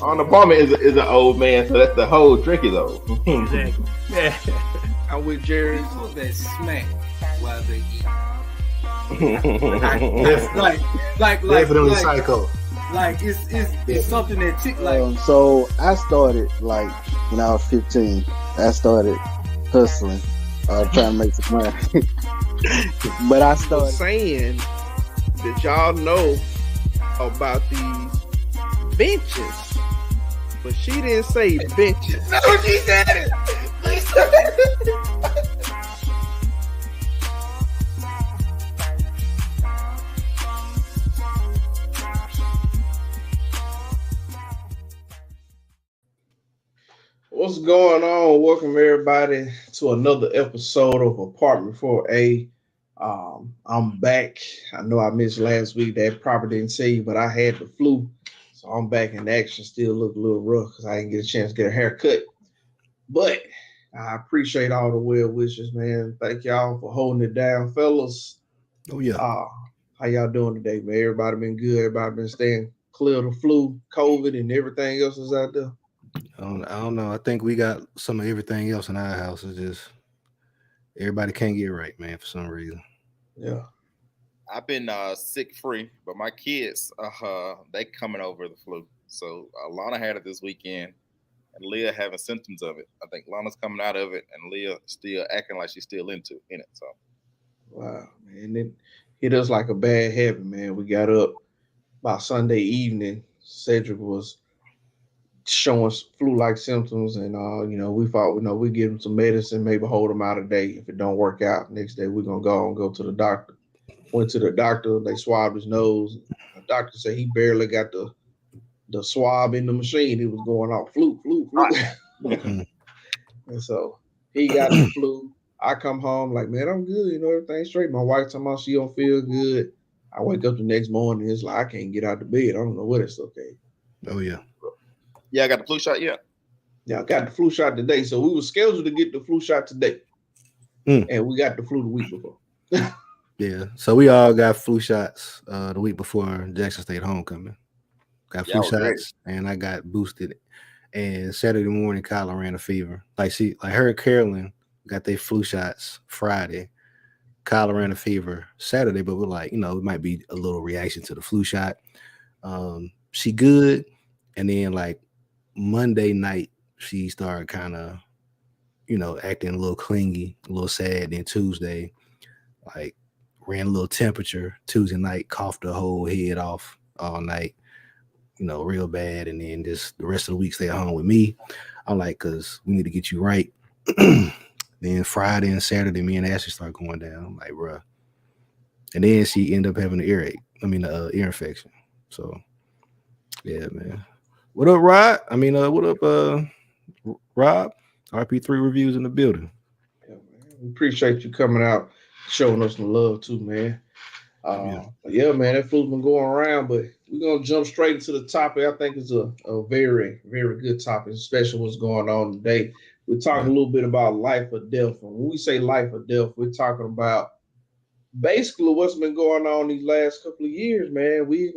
Unemployment is an old man, so that's the whole trick is old. Exactly. Yeah. I'm with Jerry. That smack while they eat. Definitely psycho. Like it's something that So I started like when I was 15. I started hustling, trying to make some money. But I started saying that y'all know about these benches, but she didn't say benches. No, she said it. What's going on? Welcome everybody to another episode of Apartment 4A. I'm back. I know I missed last week. That probably didn't say, but I had the flu, so I'm back in action. Still look a little rough because I didn't get a chance to get a haircut. But I appreciate all the well wishes, man. Thank y'all for holding it down, fellas. Oh yeah. How y'all doing today, man? Everybody been good. Everybody been staying clear of the flu, COVID, and everything else is out there. I don't know. I think we got some of everything else in our house. It's just everybody can't get right, man, for some reason. Yeah. I've been sick free, but my kids, they coming over the flu. So Lana had it this weekend, and Leah having symptoms of it. I think Lana's coming out of it, and Leah still acting like she's still in it. So, wow, man, it hit us like a bad habit, man. We got up by Sunday evening. Cedric was showing flu-like symptoms, and we thought, we give him some medicine, maybe hold him out a day. If it don't work out, next day we're gonna go to the doctor. Went to the doctor, they swabbed his nose. The doctor said he barely got the swab in the machine. It was going off flu. And so he got the flu. I come home like, man, I'm good, everything's straight. My wife talking about she don't feel good. I wake up the next morning, it's like I can't get out of bed. I don't know what it's okay. Oh yeah. Yeah, I got the flu shot. Yeah, I got the flu shot today. So we were scheduled to get the flu shot today, and we got the flu the week before. Yeah, so we all got flu shots the week before Jackson State homecoming. Got flu shots, and I got boosted. And Saturday morning, Kyla ran a fever. Her and Carolyn got their flu shots Friday. Kyla ran a fever Saturday, but we're like, it might be a little reaction to the flu shot. She good, and then like Monday night, she started kind of, acting a little clingy, a little sad. Then Tuesday, like ran a little temperature. Tuesday night, coughed her whole head off all night, real bad. And then just the rest of the week, stay at home with me. I'm like, because we need to get you right. Then Friday and Saturday, me and Ashley start going down. I'm like, bruh. And then she ended up having an ear infection. So, yeah, man. What up, Rod? What up, Rob? RP3 reviews in the building. Yeah, man. We appreciate you coming out, showing us some love too, man. Yeah, man, that flu's been going around, but we're gonna jump straight into the topic. I think it's a very, very good topic, especially what's going on today. We're talking a little bit about life or death. And when we say life or death, we're talking about basically what's been going on these last couple of years, man. We've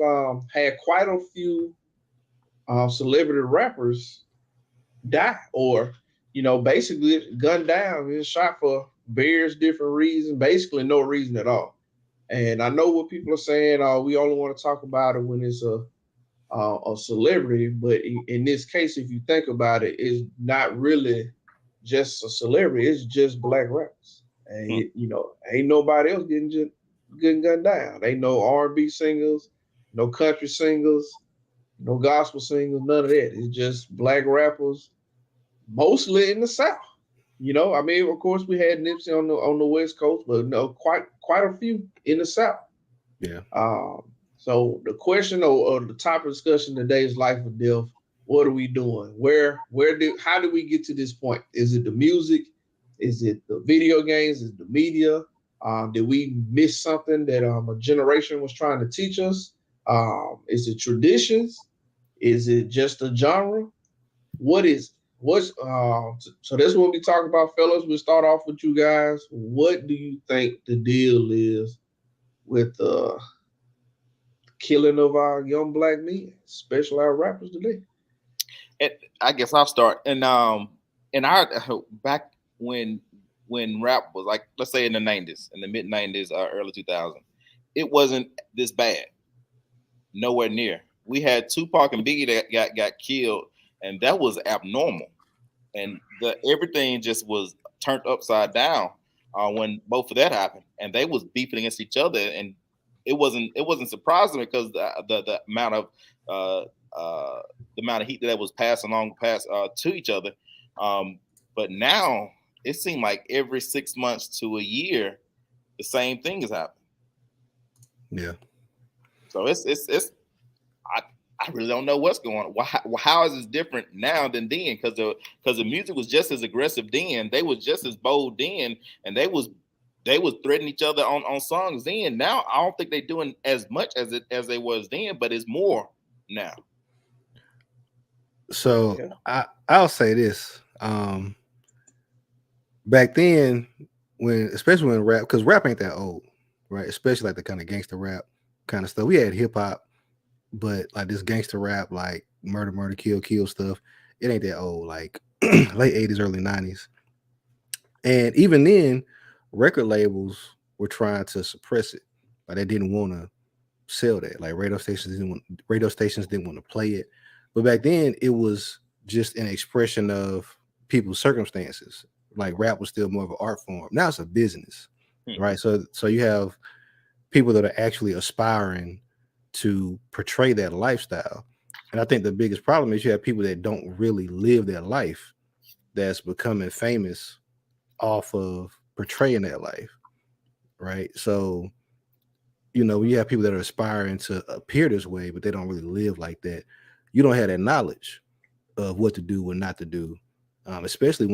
had quite a few celebrity rappers die, or basically gunned down and shot for various different reasons, basically no reason at all. And I know what people are saying, we only want to talk about it when it's a celebrity, but in this case, if you think about it, it's not really just a celebrity, it's just black rappers. And ain't nobody else getting gunned down. Ain't no R&B singers, no country singers, no gospel singers, none of that. It's just black rappers, mostly in the South. Of course, we had Nipsey on the West Coast, but no, quite a few in the South. Yeah. So the question or the topic of discussion today is life or death. What are we doing? How did we get to this point? Is it the music? Is it the video games? Is it the media? Did we miss something that a generation was trying to teach us? Is it traditions? Is it just a genre? What is so that's what we talk about, fellas. We'll start off with you guys. What do you think the deal is with killing of our young black men, especially our rappers today? I guess I'll start. And I back when rap was like, let's say in the '90s, in the mid '90s, early 2000s, it wasn't this bad. Nowhere near. We had Tupac and Biggie that got killed, and that was abnormal. And the everything just was turned upside down when both of that happened, and they was beefing against each other, and it wasn't surprising because the amount of uh, the amount of heat that was passed along past to each other. But now it seemed like every 6 months to a year, the same thing is happening. Yeah. So it's I really don't know what's going on. How is this different now than then? Because the music was just as aggressive then. They was just as bold then, and they was threatening each other on songs then. Now I don't think they're doing as much as they was then, but it's more now. So I'll say this. Back then, especially when rap, because rap ain't that old, right? Especially like the kind of gangster rap kind of stuff. We had hip hop, but like this gangster rap, like murder, kill stuff, it ain't that old. Like late 80s, early 90s. And even then, record labels were trying to suppress it. Like they didn't want to sell that. Like radio stations didn't want to play it. But back then, it was just an expression of people's circumstances. Like rap was still more of an art form. Now it's a business, right? So you have people that are actually aspiring to portray that lifestyle. And I think the biggest problem is you have people that don't really live their life that's becoming famous off of portraying that life, right? So, you have people that are aspiring to appear this way, but they don't really live like that. You don't have that knowledge of what to do, what not to do, especially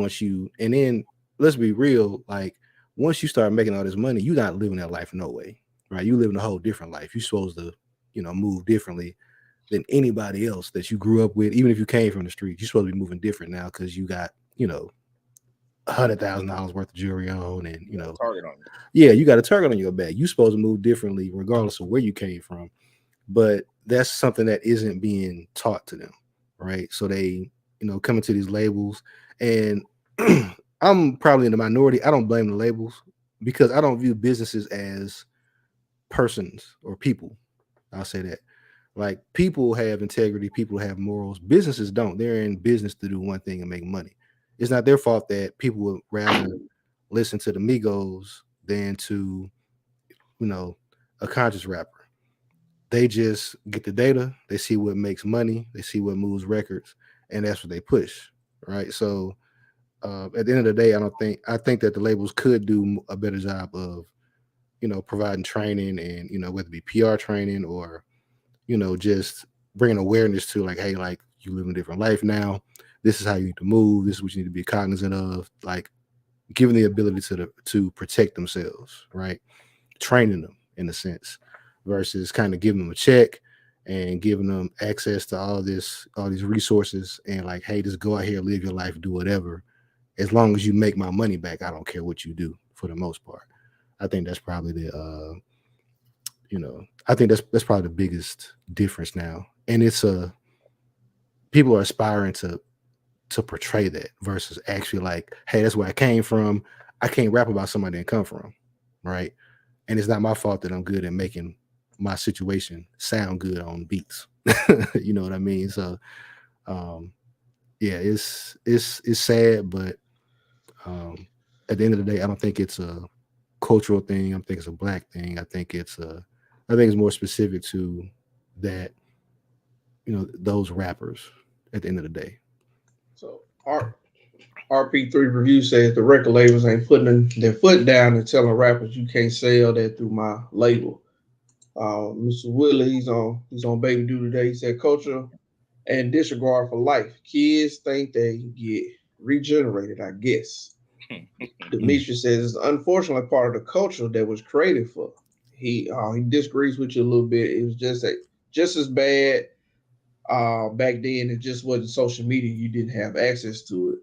and then let's be real, like once you start making all this money, you're not living that life no way, right? You living a whole different life. You're supposed to, move differently than anybody else that you grew up with. Even if you came from the street, you're supposed to be moving different now because you got, $100,000 worth of jewelry on, and target on you. Yeah, you got a target on your back. You're supposed to move differently regardless of where you came from. But that's something that isn't being taught to them, right? So they, come into these labels, and I'm probably in the minority. I don't blame the labels because I don't view businesses as persons or people. I'll say that. Like people have integrity, people have morals. Businesses don't. They're in business to do one thing and make money. It's not their fault that people would rather listen to the Migos than to, a conscious rapper. They just get the data, they see what makes money, they see what moves records, and that's what they push, right? So at the end of the day, I think that the labels could do a better job of, providing training and, whether it be PR training or, just bringing awareness to like, hey, like you live a different life now. This is how you need to move. This is what you need to be cognizant of. Like giving the ability to protect themselves, right? Training them in a sense versus kind of giving them a check and giving them access to all these resources and like, hey, just go out here, live your life, do whatever. As long as you make my money back, I don't care what you do for the most part. I think that's probably I think that's probably the biggest difference now. And it's people are aspiring to portray that versus actually like, hey, that's where I came from. I can't rap about somebody I didn't come from, right? And it's not my fault that I'm good at making my situation sound good on beats. You know what I mean? So, yeah, it's sad, but at the end of the day, I don't think it's a cultural thing. I think it's a black thing. I think it's more specific to that, those rappers at the end of the day. So RP3 Review says the record labels ain't putting their foot down and telling rappers you can't sell that through my label. Mr. Willie, he's on Baby Do today. He said culture and disregard for life. Kids think they get regenerated, I guess. Demetrius says it's unfortunately part of the culture that was created for. He disagrees with you a little bit. It was just as bad back then. It just wasn't social media. You didn't have access to it.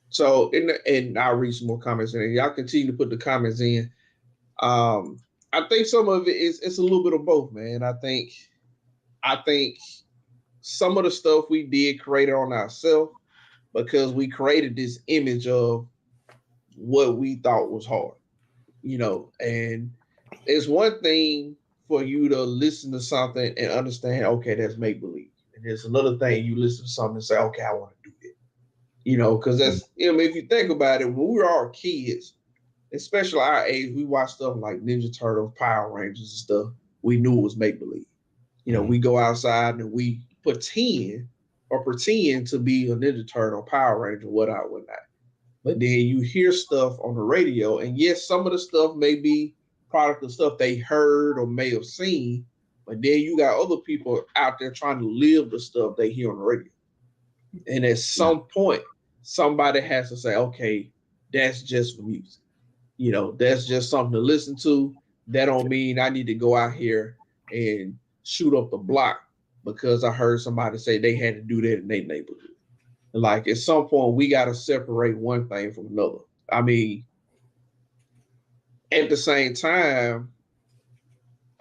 So and I'll read some more comments in. Y'all continue to put the comments in. I think some of it is it's a little bit of both, man. I think some of the stuff we did create it on ourselves because we created this image of what we thought was hard, and it's one thing for you to listen to something and understand, okay, that's make believe. And there's another thing you listen to something and say, okay, I want to do that. Because that's, if you think about it, when we were all kids, especially our age, we watched stuff like Ninja Turtles, Power Rangers, and stuff. We knew it was make believe. We go outside and we pretend to be a Ninja Turtle, Power Ranger, whatnot. But then you hear stuff on the radio, and yes, some of the stuff may be product of stuff they heard or may have seen, but then you got other people out there trying to live the stuff they hear on the radio. And at some point, somebody has to say, okay, that's just for music. That's just something to listen to. That don't mean I need to go out here and shoot up the block because I heard somebody say they had to do that in their neighborhood. Like at some point, we got to separate one thing from another. I mean, at the same time,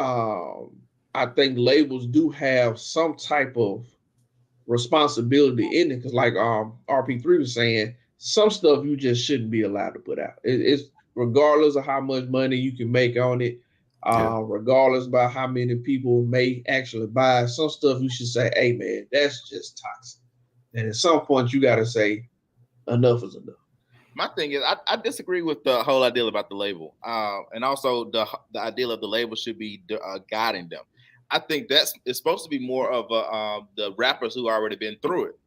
I think labels do have some type of responsibility in it because, like RP3 was saying, some stuff you just shouldn't be allowed to put out. It's regardless of how much money you can make on it, regardless about how many people may actually buy some stuff. You should say, "Hey, man, that's just toxic." And at some point, you got to say, "Enough is enough." My thing is, I disagree with the whole idea about the label, and also the idea of the label should be guiding them. I think it's supposed to be more of the rappers who already been through it.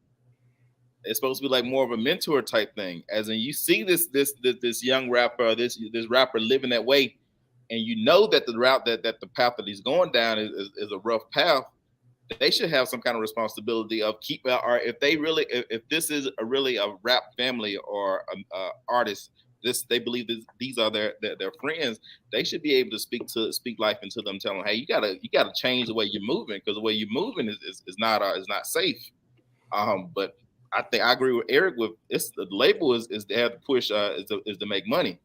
It's supposed to be like more of a mentor type thing, as in you see this young rapper, this rapper living that way, and you know that the route that the path that he's going down is a rough path. They should have some kind of responsibility of or if this is really a rap family or artist, they believe these are their friends, they should be able to speak life into them, tell them, hey, you gotta change the way you're moving, because the way you're moving is not safe. But I think I agree with Eric with the label is they have to push is to make money.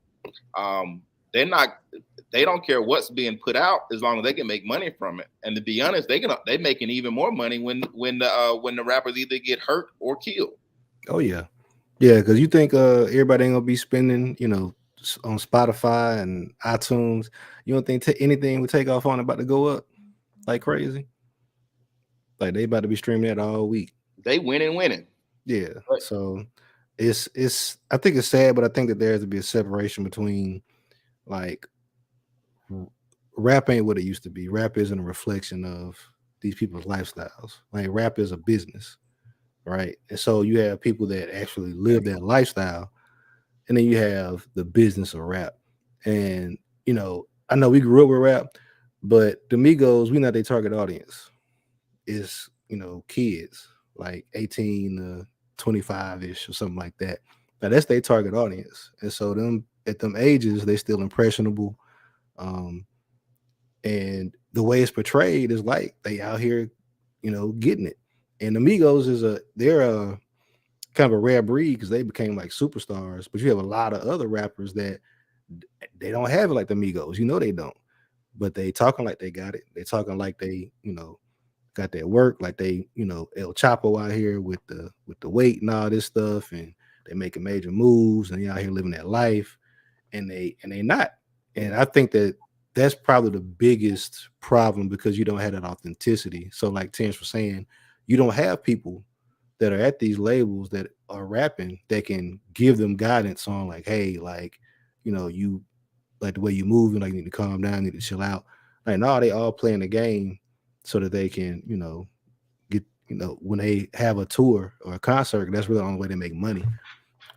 They don't care what's being put out as long as they can make money from it. And to be honest, they making even more money when the rappers either get hurt or killed. Oh yeah, because you think everybody ain't gonna be spending, on Spotify and iTunes. You don't think anything would take off on it about to go up like crazy? Like they about to be streaming that all week. They winning. Yeah. Right. So it's I think it's sad, but I think that there has to be a separation between like rap ain't what it used to be. Rap isn't a reflection of these people's lifestyles. Like rap is a business, right? And so you have people that actually live that lifestyle, and then you have the business of rap. And I know we grew up with rap, but the Migos, we know their target audience is kids like 18 to 25-ish or something like that. Now that's their target audience, and so them at them ages they still impressionable. And the way it's portrayed is like they out here, getting it. And the Migos they're a kind of a rare breed because they became like superstars. But you have a lot of other rappers that they don't have it like the Migos. They don't. But they talking like they got it. They talking like they, got their work, like they, El Chapo out here with the weight and all this stuff, and they making major moves and they out here living that life, and they not. And I think that's probably the biggest problem because you don't have that authenticity. So like Terrence was saying, you don't have people that are at these labels that are rapping that can give them guidance on like, hey, like, you like the way you moving, like you need to calm down, you need to chill out. Like, no, they all playing the game so that they can, get, when they have a tour or a concert, that's really the only way they make money.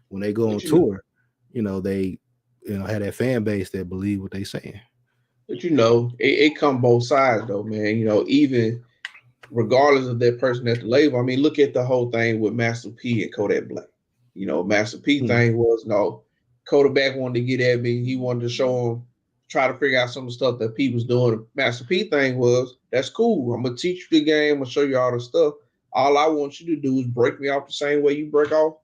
When they go on tour, they, have that fan base that believe what they saying. But it come both sides though, man. Even regardless of that person at the label. I mean, look at the whole thing with Master P and Kodak Black. Master P thing was Kodak wanted to get at me. He wanted to try to figure out some of the stuff that P was doing. Master P thing was, that's cool. I'm gonna teach you the game. I'm gonna show you all the stuff. All I want you to do is break me off the same way you break off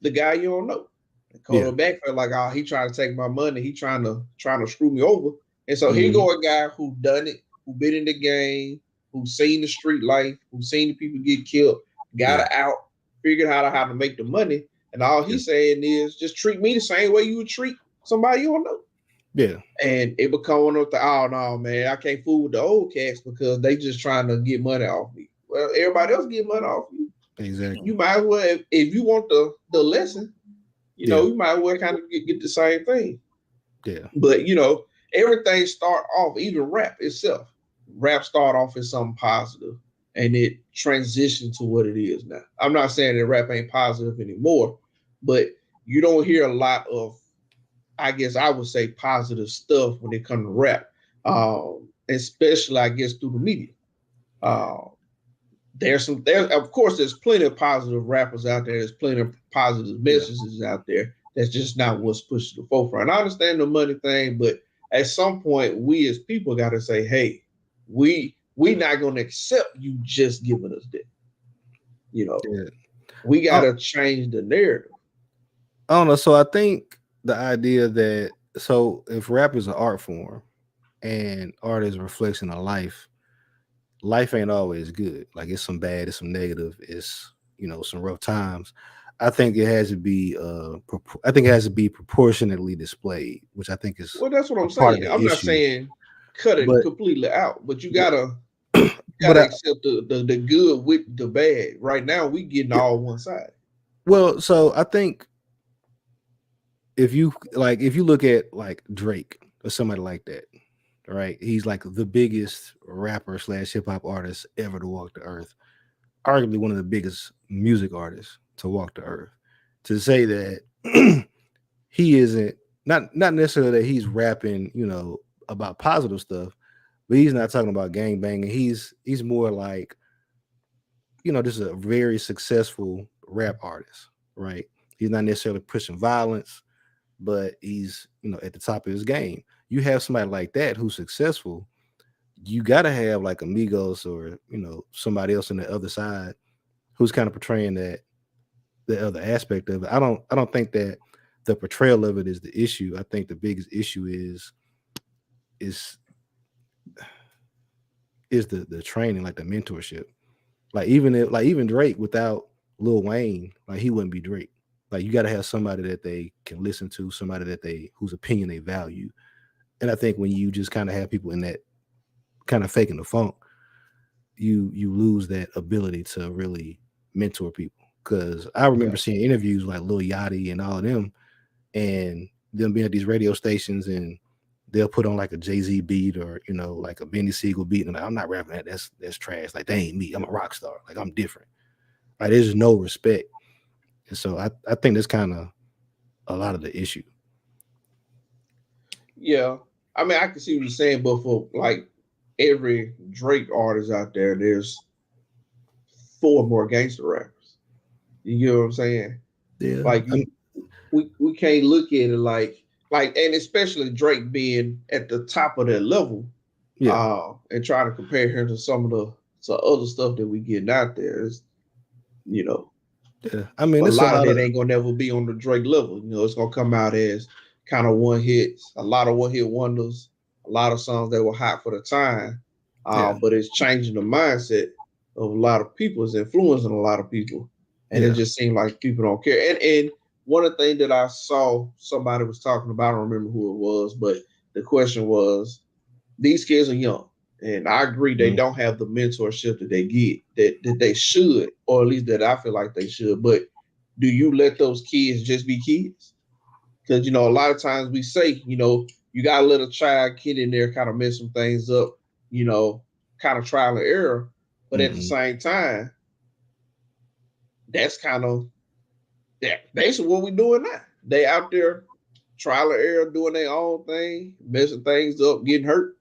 the guy you don't know. And Kodak Black felt like, he trying to take my money. He trying to screw me over. And so here go a guy who done it, who been in the game, who's seen the street life, who's seen the people get killed, got it out, figured out how to make the money, and all he's saying is just treat me the same way you would treat somebody you don't know. Yeah. And it become one of the, oh no, man, I can't fool with the old cats because they just trying to get money off me. Well, everybody else get money off you. Exactly. You might as well, if you want the lesson, you know, you might as well kind of get the same thing. Yeah. But you know, everything start off, even rap itself. Rap start off as something positive, and it transitioned to what it is now. I'm not saying that rap ain't positive anymore, but you don't hear a lot of, I guess I would say, positive stuff when it comes to rap, especially I guess through the media. There's of course there's plenty of positive rappers out there. There's plenty of positive messages out there. That's just not what's pushed to the forefront. I understand the money thing, but at some point we as people got to say, hey, we not going to accept you just giving us that. You know, we got to change the narrative. I don't know. So I think the idea that, so if rap is an art form and art is a reflection of life ain't always good. Like it's some bad, it's some negative, it's, you know, some rough times. I think it has to be proportionately displayed, which I think is, well, that's what I'm saying. I'm not saying cut it completely out, but you gotta accept the good with the bad. Right now we getting all one side. Well, so I think if you look at like Drake or somebody like that, right? He's like the biggest rapper / hip hop artist ever to walk the earth. Arguably one of the biggest music artists to walk the earth. To say that he isn't, not necessarily that he's rapping, you know, about positive stuff, but he's not talking about gang banging. He's more like, you know, just a very successful rap artist, right? He's not necessarily pushing violence, but he's, you know, at the top of his game. You have somebody like that who's successful, you got to have like Migos or, you know, somebody else on the other side who's kind of portraying the other aspect of it. I don't think that the portrayal of it is the issue. I think the biggest issue is the training, like the mentorship. Like even Drake without Lil Wayne, like he wouldn't be Drake. Like you got to have somebody that they can listen to, somebody whose opinion they value. And I think when you just kind of have people in that kind of faking the funk, you lose that ability to really mentor people. Because I remember seeing interviews like Lil Yachty and all of them, and them being at these radio stations, and they'll put on like a Jay-Z beat or, you know, like a Benny Siegel beat, and like, I'm not rapping that. That's trash. Like, they ain't me. I'm a rock star. Like, I'm different. Like, there's no respect. And so I think that's kind of a lot of the issue. Yeah. I mean, I can see what you're saying, but for like every Drake artist out there, there's 4 more gangster rappers. You get what I'm saying? Yeah. Like we can't look at it like, and especially Drake being at the top of that level, and try to compare him to some of the other stuff that we getting out there. Is, you know, I mean, a lot of it ain't gonna never be on the Drake level. You know, it's gonna come out as kind of one hits, a lot of one hit wonders, a lot of songs that were hot for the time, but it's changing the mindset of a lot of people. It's influencing a lot of people, and it just seemed like people don't care. And one of the things that I saw somebody was talking about, I don't remember who it was, but the question was, these kids are young, and I agree they don't have the mentorship that they get, that they should, or at least that I feel like they should. But do you let those kids just be kids? Because, you know, a lot of times we say, you know, you got to let a child kid in there kind of mess some things up, you know, kind of trial and error. But at the same time, that's kind of basically what we're doing now. They out there trial and error, doing their own thing, messing things up, getting hurt.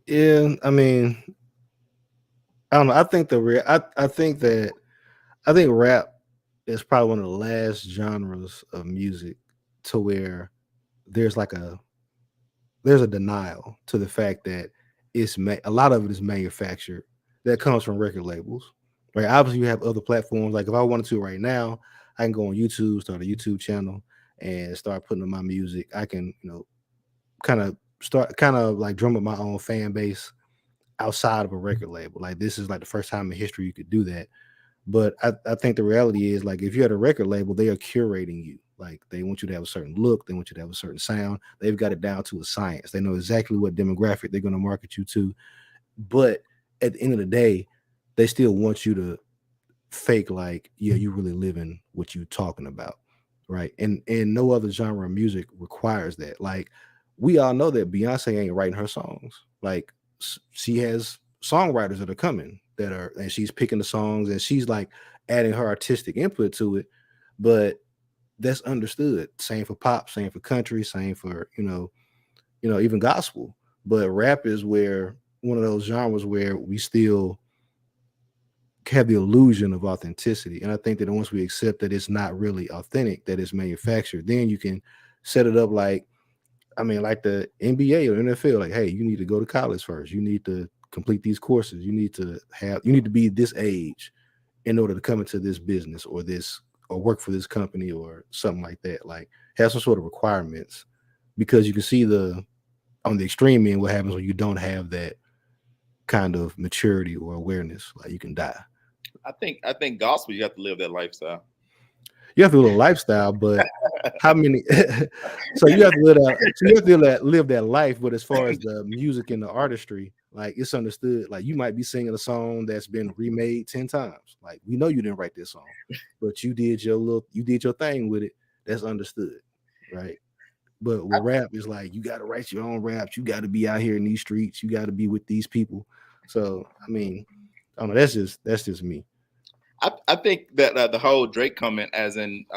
Yeah, I mean, I don't know. I think I think rap is probably one of the last genres of music to where there's a denial to the fact that a lot of it is manufactured. That comes from record labels, right? Obviously, you have other platforms. Like if I wanted to right now, I can go on YouTube, start a YouTube channel, and start putting on my music. I can, you know, kind of like drum up my own fan base. outside of a record label. Like this is like the first time in history you could do that. But I think the reality is, like, if you're at a record label, they are curating you. Like, they want you to have a certain look. They want you to have a certain sound. They've got it down to a science. They know exactly what demographic they're going to market you to. But at the end of the day, they still want you to fake like, yeah, you really living what you talking about, right? And no other genre of music requires that. Like, we all know that Beyonce ain't writing her songs. Like, she has songwriters that are coming that are, and she's picking the songs and she's like adding her artistic input to it. But that's understood. Same for pop, same for country, same for even gospel. But rap is where one of those genres where we still have the illusion of authenticity. And I think that once we accept that it's not really authentic, that it's manufactured, then you can set it up like the NBA or NFL, like, hey, you need to go to college first. You need to complete these courses. You need to be this age in order to come into this business or work for this company or something like that. Like, have some sort of requirements, because you can see on the extreme end what happens when you don't have that kind of maturity or awareness. Like, you can die. I think gospel, you have to live that lifestyle. You have to live a lifestyle, but how many? So you have to live that. So you have to live that life. But as far as the music and the artistry, like, it's understood. Like, you might be singing a song that's been remade 10 times. Like, we know you didn't write this song, but you did your thing with it. That's understood, right? But with rap, it's like you got to write your own raps. You got to be out here in these streets. You got to be with these people. So I don't know. That's just me. I think that the whole Drake comment, as in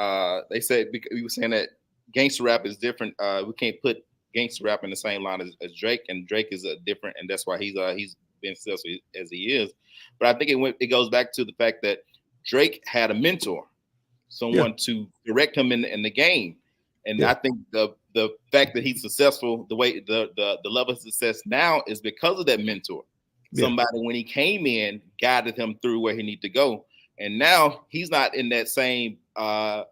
they said, we were saying that gangster rap is different. We can't put gangster rap in the same line as Drake, and Drake is different, and that's why he's been successful as he is. But I think it goes back to the fact that Drake had a mentor, someone to direct him in the game, and I think the fact that he's successful, the way the level of success now is because of that mentor. Somebody, when he came in, guided him through where he needed to go. And now he's not in that same ball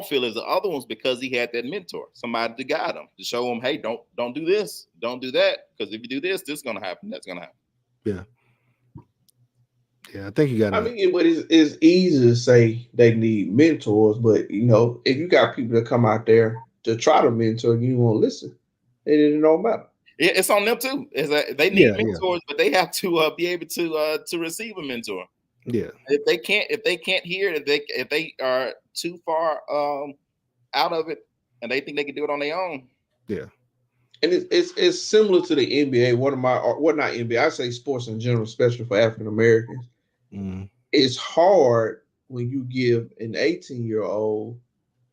field as the other ones, because he had that mentor, somebody to guide him, to show him, hey, don't do this, don't do that, because if you do this, this is gonna happen, that's gonna happen. Yeah, I think you got. But it's easy to say they need mentors, but if you got people that come out there to try to mentor, you won't listen. It don't matter. It's on them too. They need mentors, but they have to be able to receive a mentor. Yeah. If they can't hear, if they are too far out of it, and they think they can do it on their own. Yeah. And it's similar to the NBA. Not NBA. I say sports in general, especially for African Americans. Mm. It's hard when you give an 18-year-old,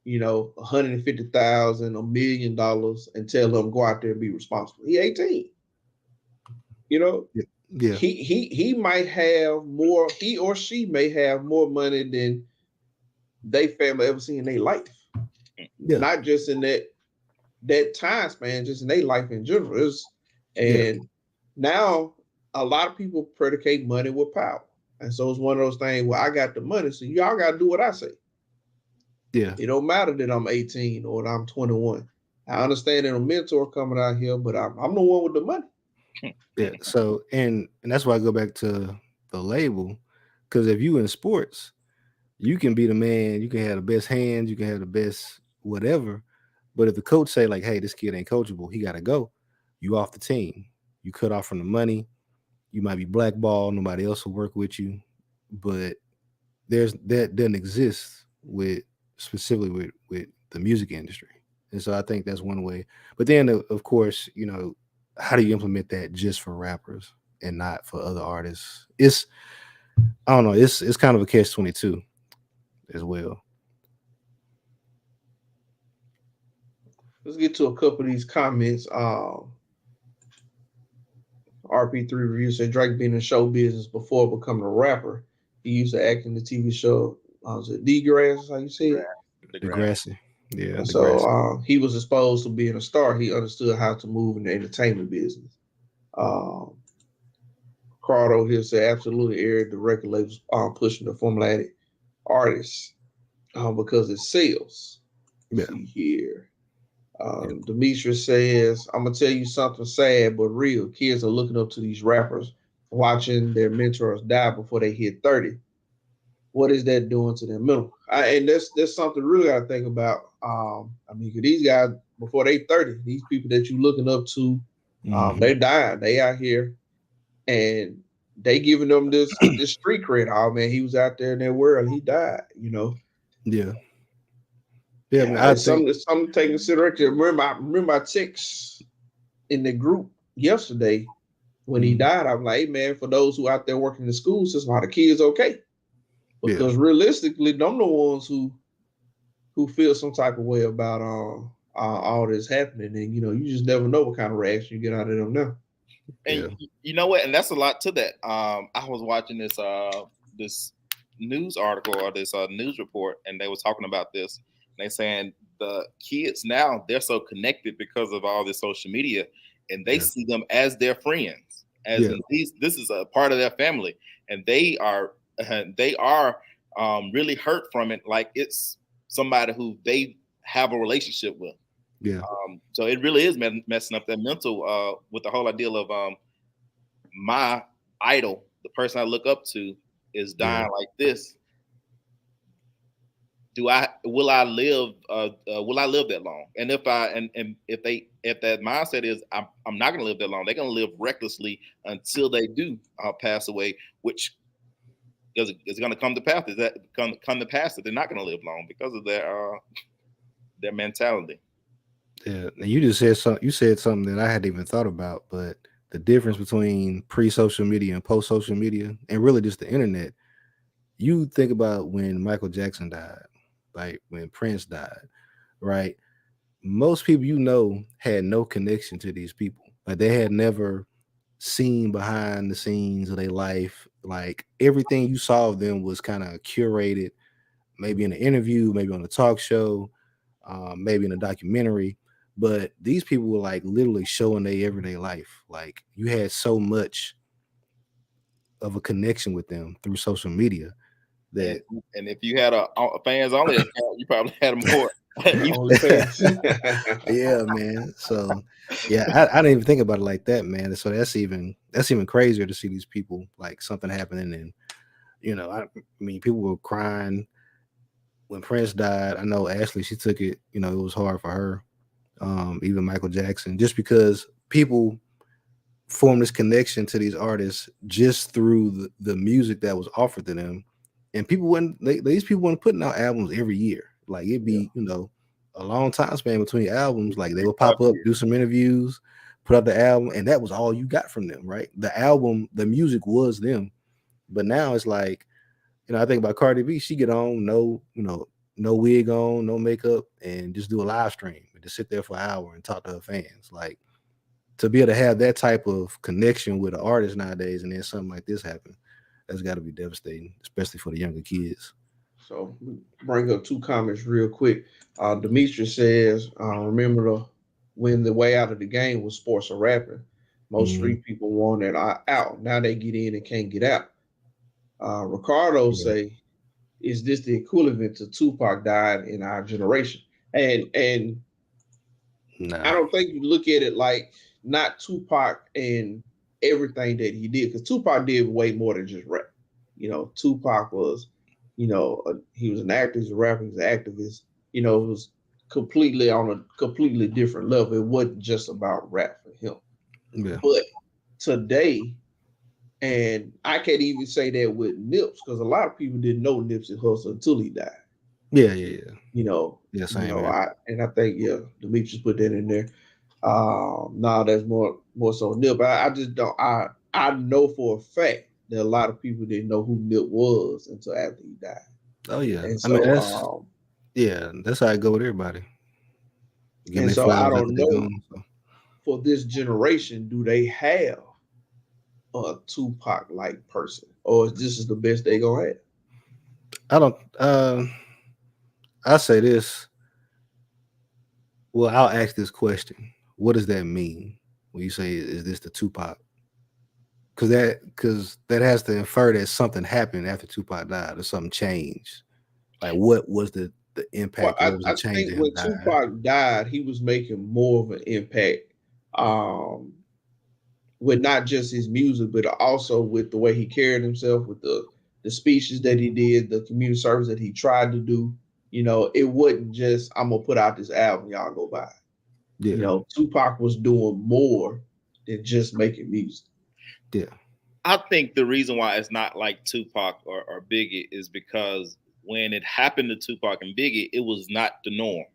$150,000, $1 million, and tell them go out there and be responsible. He 18. Yeah. He might have more. He or she may have more money than they family ever seen in their life. Yeah. Not just in that time span, just in their life in general. Now a lot of people predicate money with power, and so it's one of those things where I got the money, so y'all got to do what I say. Yeah. It don't matter that I'm 18 or that I'm 21. I understand that a mentor coming out here, but I'm the one with the money. Yeah. So and that's why I go back to the label, because if you in sports, you can be the man, you can have the best hands, you can have the best whatever. But if the coach say like, hey, this kid ain't coachable, he gotta go, you off the team. You cut off from the money. You might be blackballed, nobody else will work with you. But that doesn't exist specifically with the music industry. And so I think that's one way. But then of course, how do you implement that just for rappers and not for other artists? I don't know, it's kind of a catch-22 as well. Let's get to a couple of these comments. RP3 review said Drake being in show business before becoming a rapper. He used to act in the TV show. Was it Degrassi? How you say it? Degrassi. Yeah. And so he was exposed to being a star. He understood how to move in the entertainment business. Cardo here said absolutely aired the record labels pushing the formulated artists because it sells. Yeah. See here. Demetrius says, I'm gonna tell you something sad but real. Kids are looking up to these rappers, watching their mentors die before they hit 30. What is that doing to their mental? And that's something really I think about. I mean, 'cause these guys before they 30, these people that you looking up to, they dying. They out here and they giving them this street cred. Oh man, he was out there in that world. He died. Yeah. Yeah, man, Yeah, I it's think something to take consideration. Remember I text in the group yesterday when he died. I'm like, hey man, for those who out there working in the school system, are the kids okay? yeah. Because realistically, them the ones who feel some type of way about all this happening, and you just never know what kind of reaction you get out of them now. And you know what? And that's a lot to that. I was watching this news article or this news report, and they was talking about this. And they saying the kids now they're so connected because of all this social media, and they see them as their friends, as in this is a part of their family, and they are really hurt from it, like it's somebody who they have a relationship with. Yeah. So it really is messing up that mental with the whole idea of my idol, the person I look up to, is dying like this. Will I live that long? And if that mindset is I'm not going to live that long, they're going to live recklessly until they do pass away, which is going to come to pass. Is that come to pass that they're not going to live long because of their mentality. Yeah, and you just said something. You said something that I hadn't even thought about, but the difference between pre-social media and post-social media, and really just the internet. You think about when Michael Jackson died, like when Prince died, right? Most people had no connection to these people. Like they had never seen behind the scenes of their life. Like everything you saw of them was kind of curated, maybe in an interview, maybe on a talk show, maybe in a documentary. But these people were like literally showing their everyday life. Like you had so much of a connection with them through social media that. And if you had a fans only account, you probably had more. Yeah, man. So yeah, I didn't even think about it like that, man. So that's even crazier to see these people, like something happening, and I mean, people were crying when Prince died. I know Ashley, she took it. It was hard for her. Even Michael Jackson, just because people form this connection to these artists just through the music that was offered to them, and these people weren't putting out albums every year. Like it'd be a long time span between albums. Like they would pop up, do some interviews, put out the album, and that was all you got from them, right? The album, the music was them. But now it's like, I think about Cardi B. She get on no wig on, no makeup, and just do a live stream and just sit there for an hour and talk to her fans. Like to be able to have that type of connection with an artist nowadays, and then something like this happen, that's got to be devastating, especially for the younger kids. So bring up two comments real quick. Demetrius says, remember when the way out of the game was sports or rapping. Most street people wanted out. Now they get in and can't get out. Ricardo say, is this the equivalent to Tupac died in our generation? And nah. I don't think you look at it like not Tupac and everything that he did, because Tupac did way more than just rap. Tupac was, he was an actor, he's a rapper, he's an activist. It was completely on a completely different level. It wasn't just about rap for him. Yeah. But today, and I can't even say that with Nips, because a lot of people didn't know Nipsey Hussle until he died. Yeah. Same. I think Demetrius put that in there. Now that's more so Nip. I just don't. I know for a fact that a lot of people didn't know who Nip was until after he died. Oh yeah, and so, I mean that's how I go with everybody. And so I don't know for this generation, do they have a Tupac like person, or is this the best they gonna have? I don't. I say this. Well, I'll ask this question: what does that mean when you say, "Is this the Tupac"? Because that has to infer that something happened after Tupac died, or something changed. Like, what was the the Well, impact, or it was a I change think to him when dying. Tupac died, he was making more of an impact, um, with not just his music, but also with the way he carried himself, with the speeches that he did, the community service that he tried to do. You know, it wasn't just I'm gonna put out this album, y'all go buy it. You Yeah, know, Tupac was doing more than just making music. yeah, I think the reason why it's not like Tupac or Biggie is because when it happened to Tupac and Biggie, it was not the norm.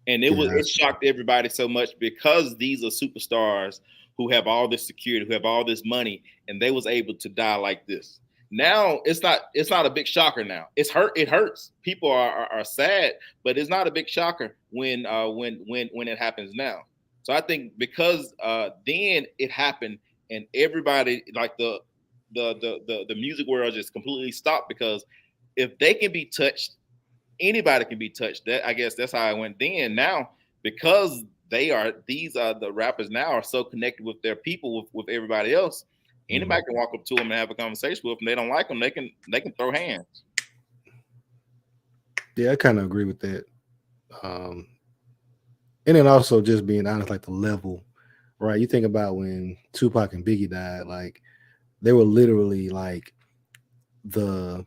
And yeah. it shocked everybody so much because these are superstars who have all this security, who have all this money, and they was able to die like this. Now it's not a big shocker now. It hurts. People are sad, but it's not a big shocker when it happens now. So I think because then it happened and everybody like the music world just completely stopped because if they can be touched, anybody can be touched. That I guess that's how I went then. Now because these are the rappers now are so connected with their people with everybody else. Anybody can walk up to them and have a conversation with them. They don't like them. They can throw hands. Yeah, I kind of agree with that. Um, and then also just being honest, like the level, right? You think about when Tupac and Biggie died, like they were literally like the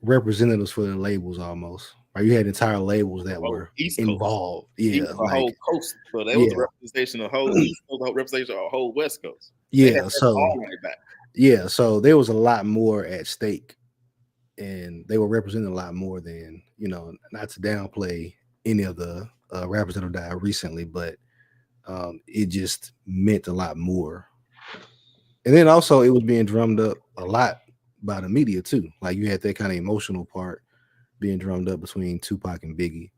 representatives for the labels almost. Right? You had entire labels that Oh, were East Coast. involved. He Yeah, was a like whole coast. So that was yeah, a representation of the whole East Coast, the whole representation of the whole West Coast. They had yeah. that So all like that. yeah, so there was a lot more at stake, and they were representing a lot more than Not to downplay any of the rappers that have died recently, but it just meant a lot more. And then also, it was being drummed up a lot by the media too. Like you had that kind of emotional part being drummed up between Tupac and Biggie,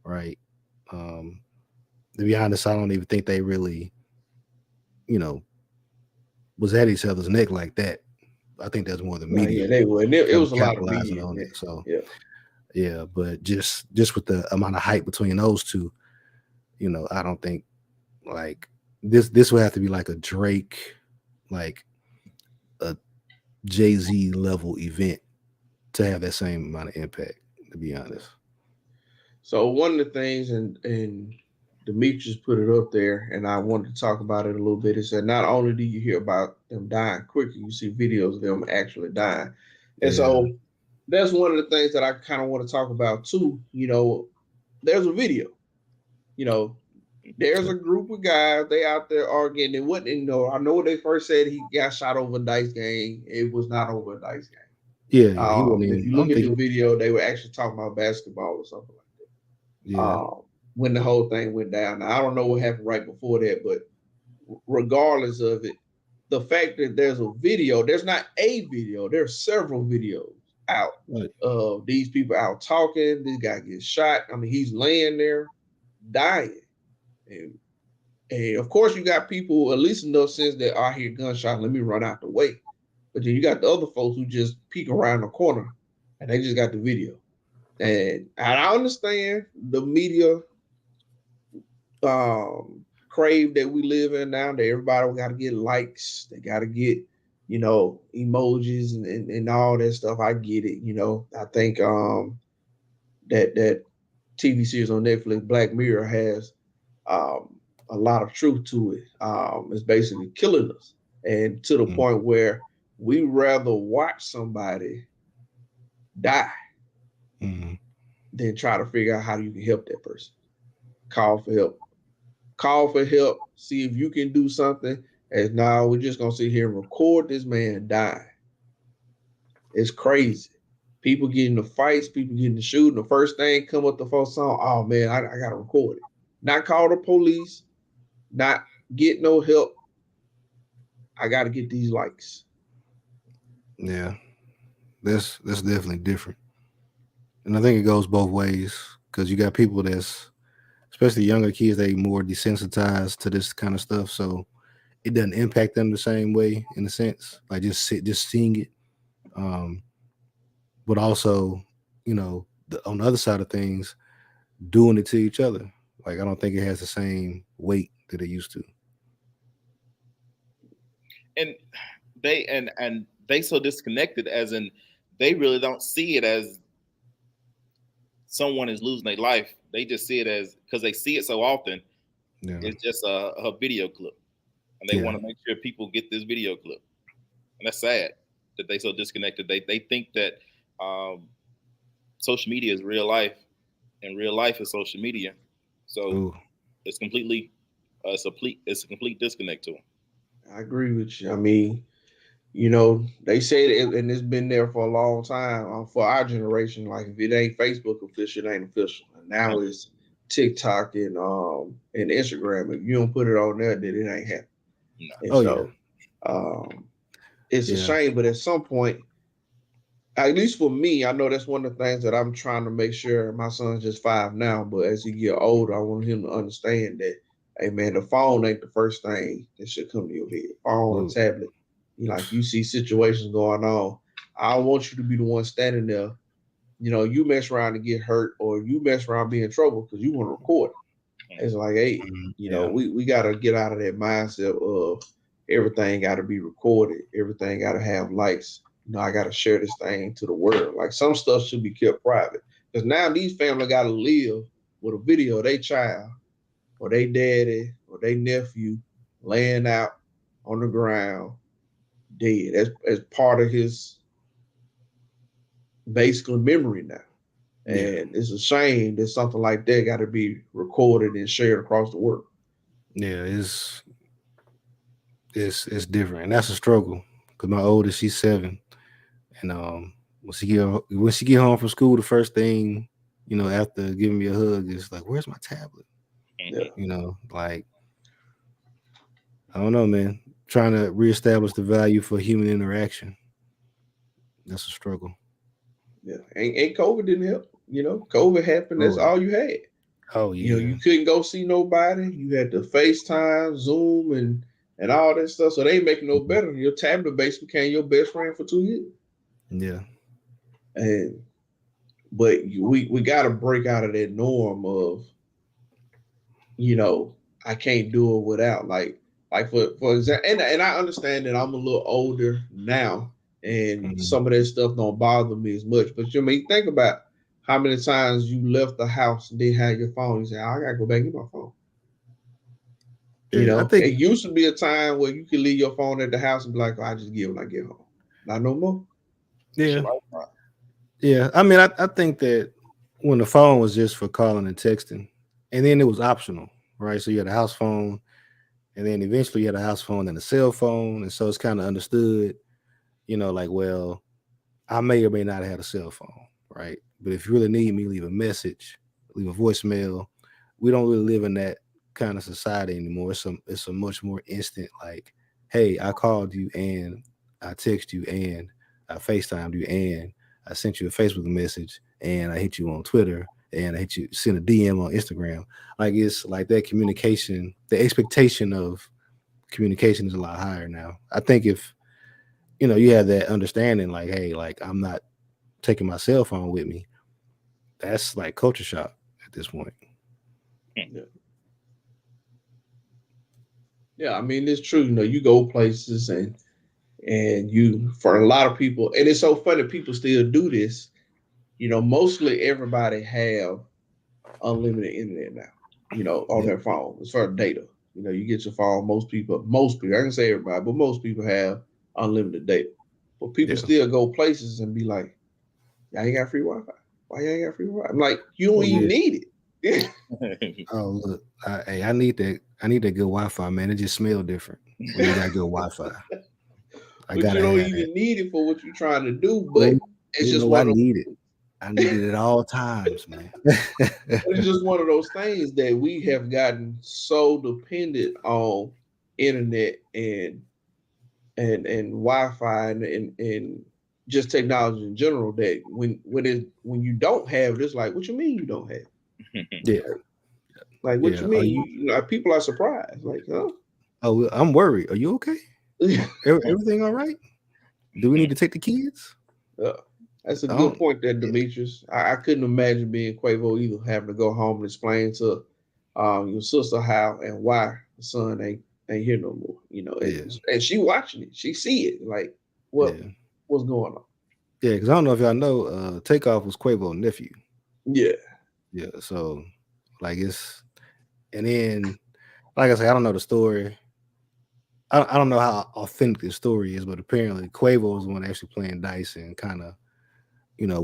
right? Um, to be honest, I don't even think they really, you know, was at each other's neck like that. I think that's more the No, yeah, media they were. And it kind was of a lot of capitalizing media in on that. it. So Yeah. yeah, but just with the amount of hype between those two, I don't think like this would have to be like a Drake, like a Jay-Z level event to have that same amount of impact, to be honest. So one of the things, and Demetrius put it up there, and I wanted to talk about it a little bit. Is that not only do you hear about them dying quicker, you see videos of them actually dying, and Yeah. so that's one of the things that I kind of want to talk about too. You know, there's a video. You know, there's a group of guys they out there arguing. It wasn't. I know when they first said he got shot over a dice game. It was not over a dice game. Yeah, he wasn't If even. you I look don't at think. the video, they were actually talking about basketball or something like that. Yeah. When the whole thing went down. Now, I don't know what happened right before that, but regardless of it, the fact that there's not a video, there's several videos out Right. of these people out talking. This guy gets shot. I mean, he's laying there dying. And of course, you got people, at least enough sense that I hear gunshot, let me run out the way. But then you got the other folks who just peek around the corner and they just got the video. And I understand the media crave that we live in now, that everybody got to get likes, they got to get emojis and all that stuff. I get it. I think that TV series on Netflix, Black Mirror, has a lot of truth to it. It's basically killing us, and to the point where we rather watch somebody die than try to figure out how you can help that person. Call for help. Call for help. See if you can do something. As now, we're just gonna sit here and record this man die. It's crazy. People getting the fights, people getting the shooting. The first thing come up the first song. Oh man, I gotta record it. Not call the police. Not get no help. I gotta get these likes. Yeah, that's definitely different, and I think it goes both ways because you got people that's, especially younger kids, they more desensitized to this kind of stuff, so it doesn't impact them the same way in a sense, like just seeing it. But also, on the other side of things, doing it to each other. Like I don't think it has the same weight that it used to. And they so disconnected as in they really don't see it as someone is losing their life, they just see it as, because they see it so often, it's just a video clip, and they want to make sure people get this video clip, and that's sad that they so disconnected. They think that social media is real life, and real life is social media, so it's completely it's a complete disconnect to them. I agree with you. I mean, you know, they say it, and it's been there for a long time for our generation. Like, if it ain't Facebook official, it ain't official. And now it's TikTok and Instagram. If you don't put it on there, then it ain't happening. It's a shame, but at some point, at least for me, I know that's one of the things that I'm trying to make sure. My son's just 5 now, but as he get older, I want him to understand that, hey man, the phone ain't the first thing that should come to your head. Phone or tablet. You see situations going on. I don't want you to be the one standing there. You know, you mess around and get hurt, or you mess around and be in trouble because you want to record it. It's like, hey, you know, we got to get out of that mindset of everything got to be recorded. Everything got to have likes. You know, I got to share this thing to the world. Like, some stuff should be kept private, because now these families got to live with a video of their child or their daddy or their nephew laying out on the ground dead as part of his basically memory now. And it's a shame that something like that got to be recorded and shared across the world. Yeah, it's different, and that's a struggle. Because my oldest, she's 7, and when she get home from school, the first thing, you know, after giving me a hug, is like, "Where's my tablet?" You know, like, I don't know, man. Trying to reestablish the value for human interaction. That's a struggle. Yeah, and COVID didn't help. You know, COVID happened. That's all you had. Oh yeah. You know, you couldn't go see nobody. You had to FaceTime, Zoom, and all that stuff. So they ain't making no better. Your tablet base became your best friend for 2 years. Yeah. But we got to break out of that norm of, you know, I can't do it without, like for example, and I understand that I'm a little older now, and some of that stuff don't bother me as much. But you mean, think about how many times you left the house and didn't have your phone. You say, I gotta go back and get my phone. You know, it used to be a time where you could leave your phone at the house and be like, I just give it when I get home. Not no more. Yeah. Yeah. I mean, I think that when the phone was just for calling and texting, and then it was optional, right? So you had a house phone, and then eventually you had a house phone and a cell phone. And so it's kind of understood, you know, like, well, I may or may not have had a cell phone, right? But if you really need me, leave a message, leave a voicemail. We don't really live in that kind of society anymore. It's a much more instant, like, hey, I called you and I text you and I FaceTimed you and I sent you a Facebook message and I hit you on Twitter and I hit you, send a DM on Instagram. Like, it's like that communication, the expectation of communication is a lot higher now. I think if, you know, you have that understanding, like, hey, like, I'm not taking my cell phone with me, that's like culture shock at this point. Yeah, I mean, it's true. You know, you go places and you, for a lot of people, and it's so funny, people still do this. You know, mostly everybody have unlimited internet now, you know, on their phone as far as data. You know, you get your phone, most people, I can say everybody, but most people have unlimited data. But people still go places and be like, y'all ain't got free Wi-Fi. Why y'all ain't got free Wi-Fi? I'm like, you don't even need it. Oh, look, I need that good Wi-Fi, man. It just smells different when you got good Wi-Fi. But you don't even need it for what you're trying to do. But it's just one of those. I need it at all times, man. It's just one of those things that we have gotten so dependent on internet and Wi-Fi and just technology in general that when you don't have it, it's like, what you mean you don't have it? Yeah. Like, what you mean? You know, people are surprised. Like, huh? Oh, I'm worried. Are you okay? Everything all right? Do we need to take the kids? That's a good point there, Demetrius. I couldn't imagine being Quavo either, having to go home and explain to your sister how and why the son ain't here no more. You know, and she watching it. She see it. Like, what's going on? Yeah, because I don't know if y'all know, Takeoff was Quavo's nephew. Yeah. Yeah, so like it's and then like I said, I don't know the story. I don't know how authentic the story is, but apparently Quavo was the one actually playing dice and kind of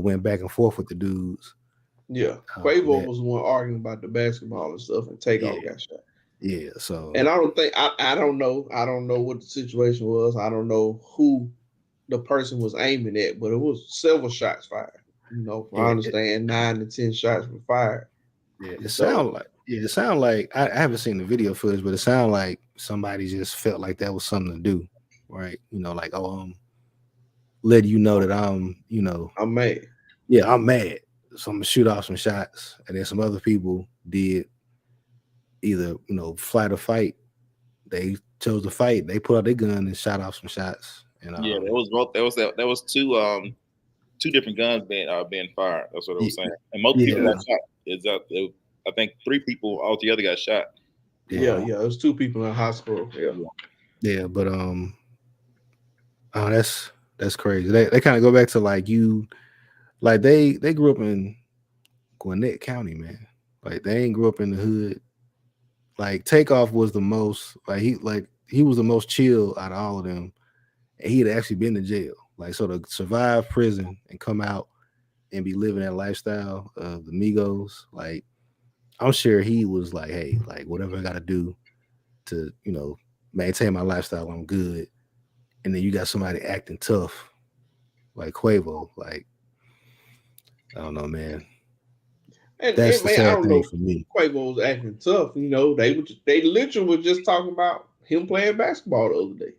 went back and forth with the dudes. Yeah. Quavo That was the one arguing about the basketball and stuff, and Takeoff yeah got shot. yeah. So And I don't think I don't know. I don't know what the situation was. I don't know who the person was aiming at, but it was several shots fired. From I yeah understand 9 to 10 shots were fired. it So sound like I haven't seen the video footage, but it sounded like somebody just felt like that was something to do, right? Like let you know that I'm mad. yeah, I'm mad. So I'm gonna shoot off some shots, and then some other people did either flight or fight. They chose to fight. They put out their gun and shot off some shots. And Yeah, there was both. There was two different guns being fired. That's what I was saying. And most people yeah, got shot. I think 3 people altogether got shot. Yeah. There's 2 people in the hospital. yeah. But oh, that's crazy. They kind of go back to like they grew up in Gwinnett County, man. Like they ain't grew up in the hood. Like Takeoff was the most he was the most chill out of all of them, and he had actually been to jail. Like so to survive prison and come out and be living that lifestyle of the Migos, like I'm sure he was like, hey, like whatever I got to do to maintain my lifestyle, I'm good. And then you got somebody acting tough like Quavo, like I don't know, man. That's the Man, I sad don't thing know. for me. Quavo was acting tough. They literally were just talking about him playing basketball the other day,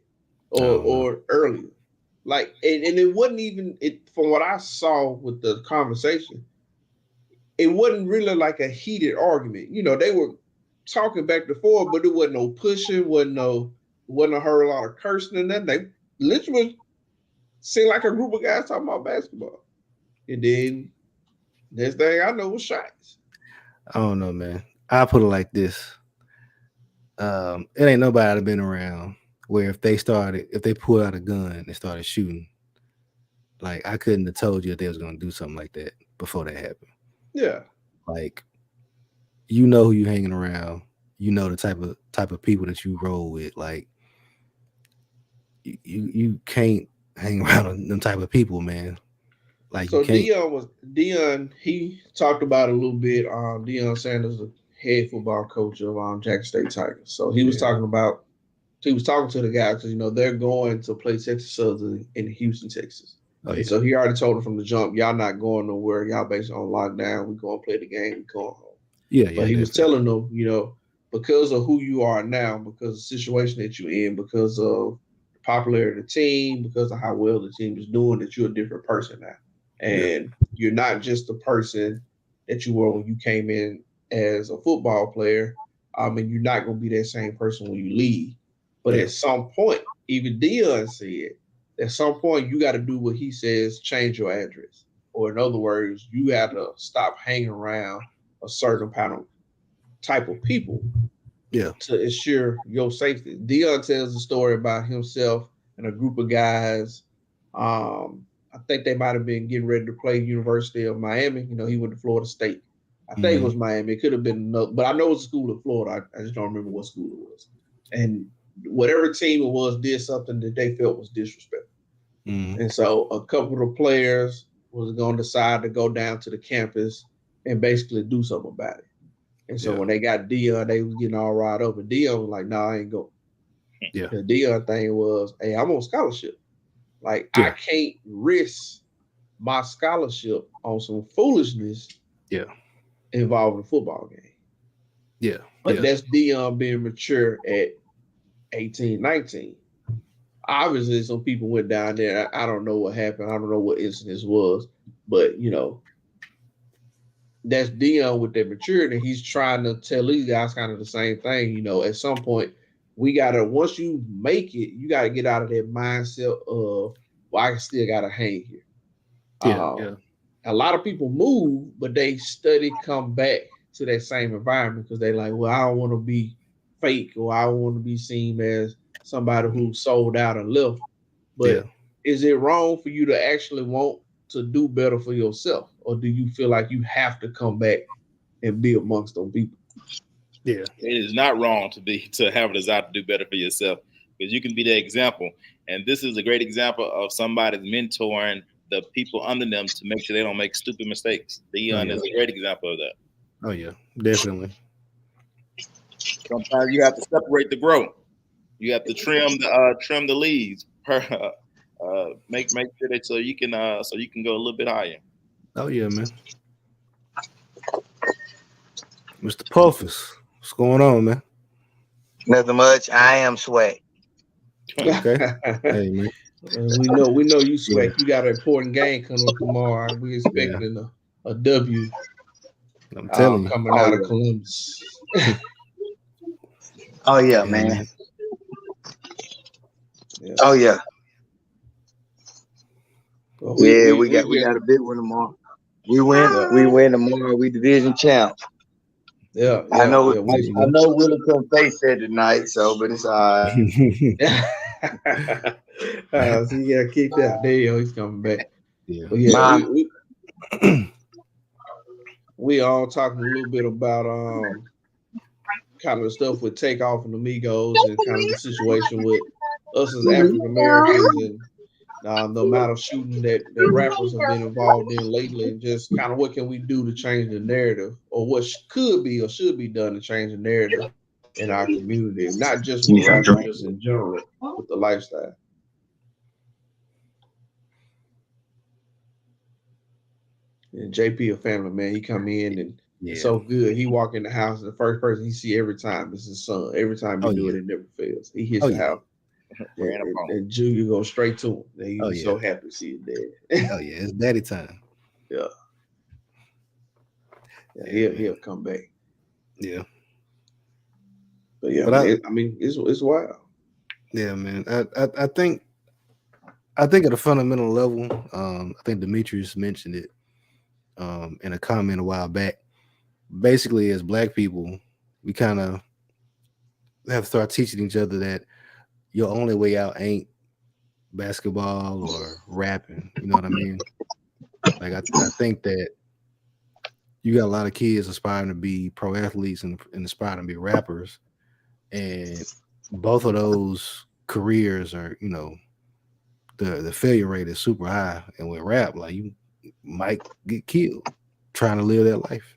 I don't know. or earlier. Like, and it wasn't even it from what I saw with the conversation. It wasn't really like a heated argument. They were talking back and forth, but it wasn't no pushing, wasn't a whole lot of cursing and then they literally seemed like a group of guys talking about basketball. And then next thing I know was shots. I don't know, man. I put it like this. It ain't nobody been around where if they pulled out a gun and started shooting, like I couldn't have told you that they was gonna do something like that before that happened. Yeah. Like who you hanging around, the type of people that you roll with. Like you can't hang around them type of people, man. Like you So can't. Dion. He talked about it a little bit. Dion Sanders, the head football coach of Jackson State Tigers. So he was talking to the guys because they're going to play Texas Southern in Houston, Texas. Oh, yeah. And so he already told them from the jump, y'all not going nowhere. Y'all basically on lockdown. We going to play the game. We going home. Yeah, But he was telling them, because of who you are now, because of the situation that you're in, because of the popularity of the team, because of how well the team is doing, that you're a different person now. And you're not just the person that you were when you came in as a football player. And you're not going to be that same person when you leave. But at some point, even Dion said, at some point, you got to do what he says, change your address. Or in other words, you got to stop hanging around a certain type of people to ensure your safety. Dion tells a story about himself and a group of guys. I think they might have been getting ready to play University of Miami. He went to Florida State. I think it was Miami. It could have been another, but I know it's a school in Florida. I just don't remember what school it was. And whatever team it was did something that they felt was disrespectful. And so a couple of players was going to decide to go down to the campus and basically do something about it. And so when they got Dion, they was getting all riled up. And Dion was like, "No, I ain't going." Yeah. The Dion thing was, "Hey, I'm on scholarship. Like, I can't risk my scholarship on some foolishness involving a football game." Yeah. But that's Dion being mature at 18, 19. Obviously, some people went down there. I don't know what happened. I don't know what incident was. But, that's Dion with that maturity. He's trying to tell these guys kind of the same thing. At some point, once you make it, you got to get out of that mindset of, well, I still got to hang here. A lot of people move, but they come back to that same environment because they like, well, I don't want to be fake or I don't want to be seen as somebody who sold out and left. But is it wrong for you to actually want to do better for yourself, or do you feel like you have to come back and be amongst those people? Yeah, it is not wrong to have a desire to do better for yourself, because you can be the example. And this is a great example of somebody's mentoring the people under them to make sure they don't make stupid mistakes. Dion is a great example of that. Oh yeah, definitely. Sometimes you have to separate the growth. You have to trim the leaves. Make sure that so you can go a little bit higher. Oh yeah, man. Mr. Puffus, what's going on, man? Nothing much. I am Swag. Okay. Hey, man. We know you Swag. You got an important game coming up tomorrow. We expecting a W. I'm telling you, coming out of Columbus. Oh yeah, man. Yeah. Oh yeah. Well, we got a big one tomorrow. We win tomorrow. We division champs. Yeah, I know. Yeah, I know Willie couldn't face that tonight, but it's all right. So he got kicked out. There you go. He's coming back. Yeah. But yeah, we all talking a little bit about kind of the stuff with Takeoff and the Migos and kind of the situation with us as African Americans and the amount of shooting that rappers have been involved in lately, and just kind of what can we do to change the narrative, or what could be or should be done to change the narrative in our community, not just with rappers, just in general with the lifestyle. And JP, a family man, he come in and it's so good. He walk in the house, and the first person he see every time is his son. Every time he do it, it never fails. He hits the house. And Junior goes straight to him. He's so happy to see his dad. Oh yeah, it's daddy time. Yeah, he'll come back. Yeah, but it's wild. Yeah, man. I think at a fundamental level, I think Demetrius mentioned it in a comment a while back. Basically, as Black people, we kind of have to start teaching each other that your only way out ain't basketball or rapping. You know what I mean? Like I think that you got a lot of kids aspiring to be pro athletes and aspiring to be rappers, and both of those careers are, the failure rate is super high. And with rap, like, you might get killed trying to live that life,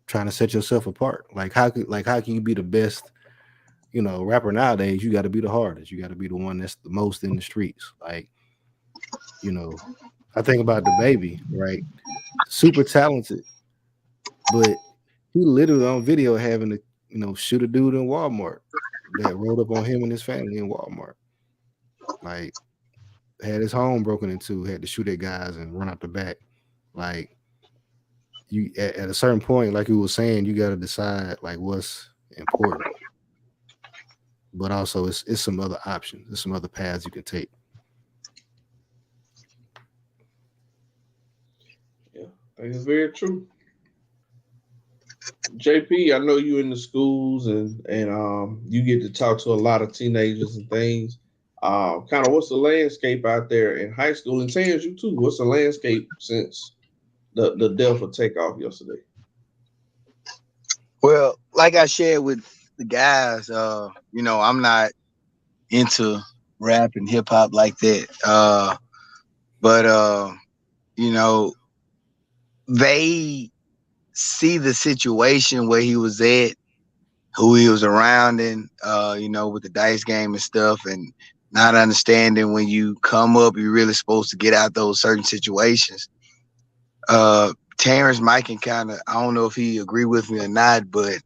trying to set yourself apart. Like how can you be the best, rapper nowadays? You got to be the hardest. You got to be the one that's the most in the streets. Like, I think about the baby, right? Super talented, but he literally on video having to, shoot a dude in Walmart that rolled up on him and his family in Walmart. Like, had his home broken into, had to shoot at guys and run out the back. Like, you at a certain point, like you were saying, you got to decide like what's important. But also, it's some other options. There's some other paths you can take. Yeah, I think it's very true. JP, I know you in the schools and you get to talk to a lot of teenagers and things. Kind of what's the landscape out there in high school, and Tans, you too. What's the landscape since the death of Takeoff yesterday? Well, like I shared with the guys, I'm not into rap and hip hop like that. But they see the situation where he was at, who he was around in, with the dice game and stuff, and not understanding when you come up, you're really supposed to get out those certain situations. Terrence Mike can I don't know if he agree with me or not, but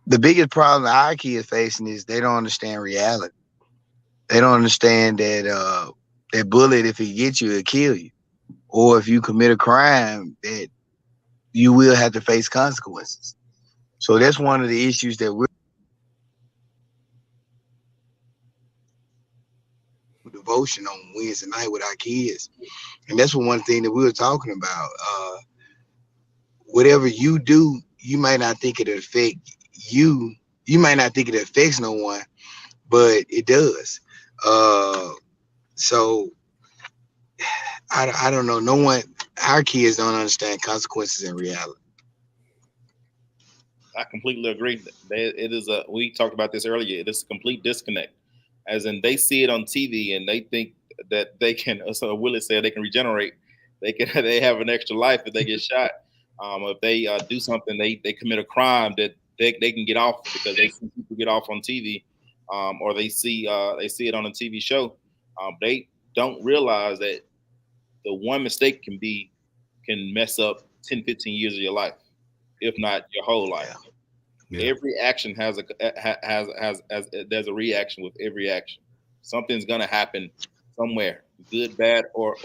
the biggest problem our kids facing is they don't understand reality. They don't understand that that bullet, if it gets you, it'll kill you. Or if you commit a crime, that you will have to face consequences. So that's one of the issues that we're devotion on Wednesday night with our kids. And that's one thing that we were talking about. Whatever you do, you might not think it affect you. You might not think it affects no one, but it does. So I don't know. No one, our kids don't understand consequences in reality. I completely agree. It is a. We talked about this earlier. It is a complete disconnect, as in they see it on TV and they think that they can. So Willie said they can regenerate. They can. They have an extra life if they get shot. If they do something, they commit a crime that they can get off because they see people get off on TV, or they see it on a TV show. They don't realize that the one mistake can mess up 10, 15 years of your life, if not your whole life. Yeah. Every action has there's a reaction with every action. Something's gonna happen somewhere, good, bad, or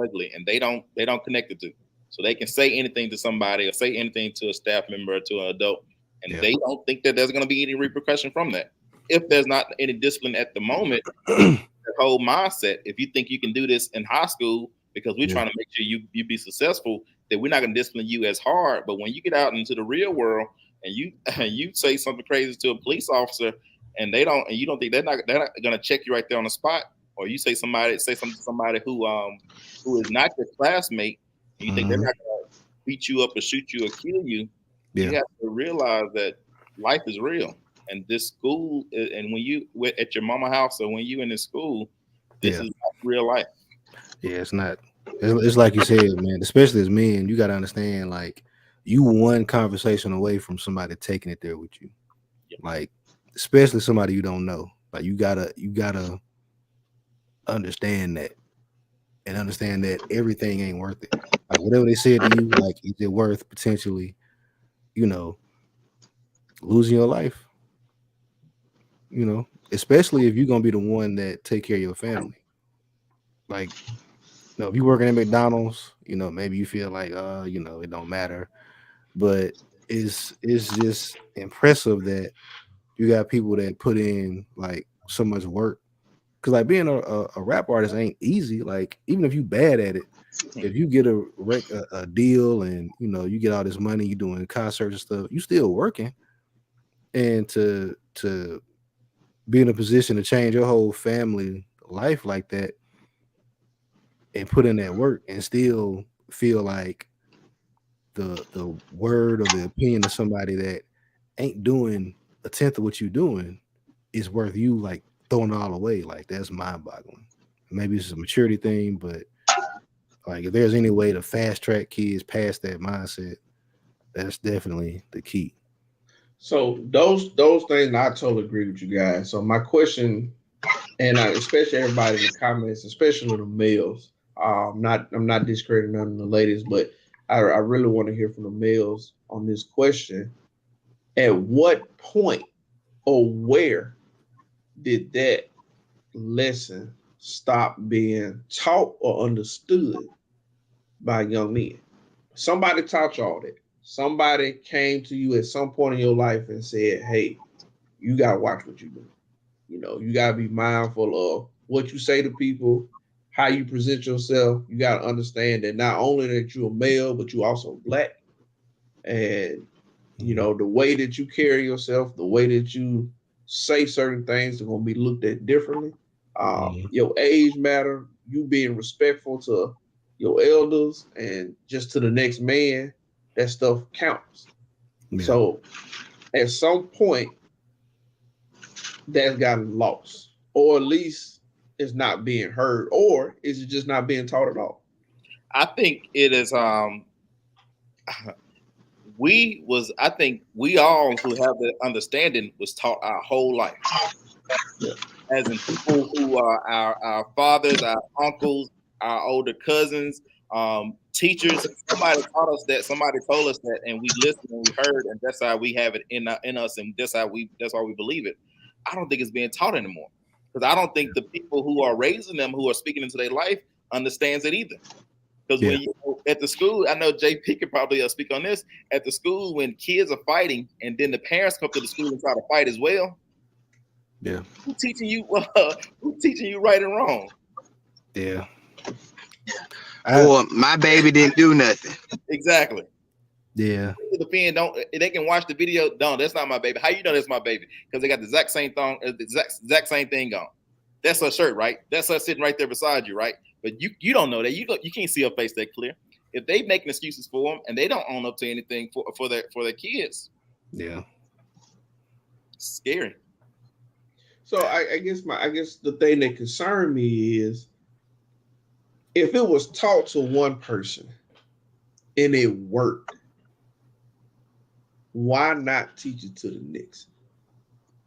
ugly, and they don't connect the two. So they can say anything to somebody or say anything to a staff member or to an adult, and they don't think that there's gonna be any repercussion from that. If there's not any discipline at the moment, the whole mindset. If you think you can do this in high school because we're trying to make sure you be successful, that we're not gonna discipline you as hard. But when you get out into the real world and you say something crazy to a police officer and you don't think they're not gonna check you right there on the spot, or you say something to somebody who is not your classmate, and you think they're not gonna beat you up or shoot you or kill you, you have to realize that life is real. And this school, and when you at your mama house or when you in this school, this is not real life. Yeah, it's not. It's like you said, man. Especially as men, you got to understand, like, you one conversation away from somebody taking it there with you. Like, especially somebody you don't know. Like, you gotta understand that, and understand that everything ain't worth it. Like, whatever they said to you, like, is it worth potentially, losing your life? Especially if you're gonna be the one that take care of your family. Like, if you're working at McDonald's, maybe you feel like, it don't matter. But it's just impressive that you got people that put in like so much work. Cause like being a rap artist ain't easy. Like, even if you bad at it, if you get a deal and you get all this money, you doing concerts and stuff, you still working. And to be in a position to change your whole family life like that and put in that work and still feel like the word or the opinion of somebody that ain't doing a tenth of what you're doing is worth you like throwing it all away. Like, that's mind-boggling. Maybe it's a maturity thing, but like, if there's any way to fast track kids past that mindset, that's definitely the key. So those things, I totally agree with you guys. So my question, and especially everybody in the comments, especially the males, I'm not discrediting none of the ladies, but I really want to hear from the males on this question. At what point or where did that lesson stop being taught or understood by young men? Somebody taught y'all that. Somebody came to you at some point in your life and said, hey, you got to watch what you do. You got to be mindful of what you say to people, how you present yourself. You got to understand that not only that you're a male, but you also Black. And, the way that you carry yourself, the way that you say certain things are going to be looked at differently. Your age matter, you being respectful to your elders and just to the next man, that stuff counts. Yeah. So at some point, that's gotten lost, or at least it's not being heard, or is it just not being taught at all? I think it is. I think we all who have the understanding was taught our whole life. Yeah. As in people who are our fathers, our uncles, our older cousins, teachers. Somebody taught us that. Somebody told us that, and we listened and we heard, and that's how we have it in us, and that's why we believe it. I don't think it's being taught anymore, because I don't think the people who are raising them, who are speaking into their life, understands it either. Because when you at the school, I know JP could probably speak on this. At the school, when kids are fighting, and then the parents come to the school and try to fight as well. Yeah. Who's teaching you right and wrong? Yeah. Or my baby didn't do nothing. Exactly. Yeah. They can watch the video. No, that's not my baby. How you know that's my baby? Because they got the exact same thing on. That's her shirt, right? That's her sitting right there beside you, right? but you don't know that. You can't see her face that clear. If they making excuses for them and they don't own up to anything for their kids, Yeah. it's scary. So I guess the thing that concerned me is if it was taught to one person and it worked, why not teach it to the next?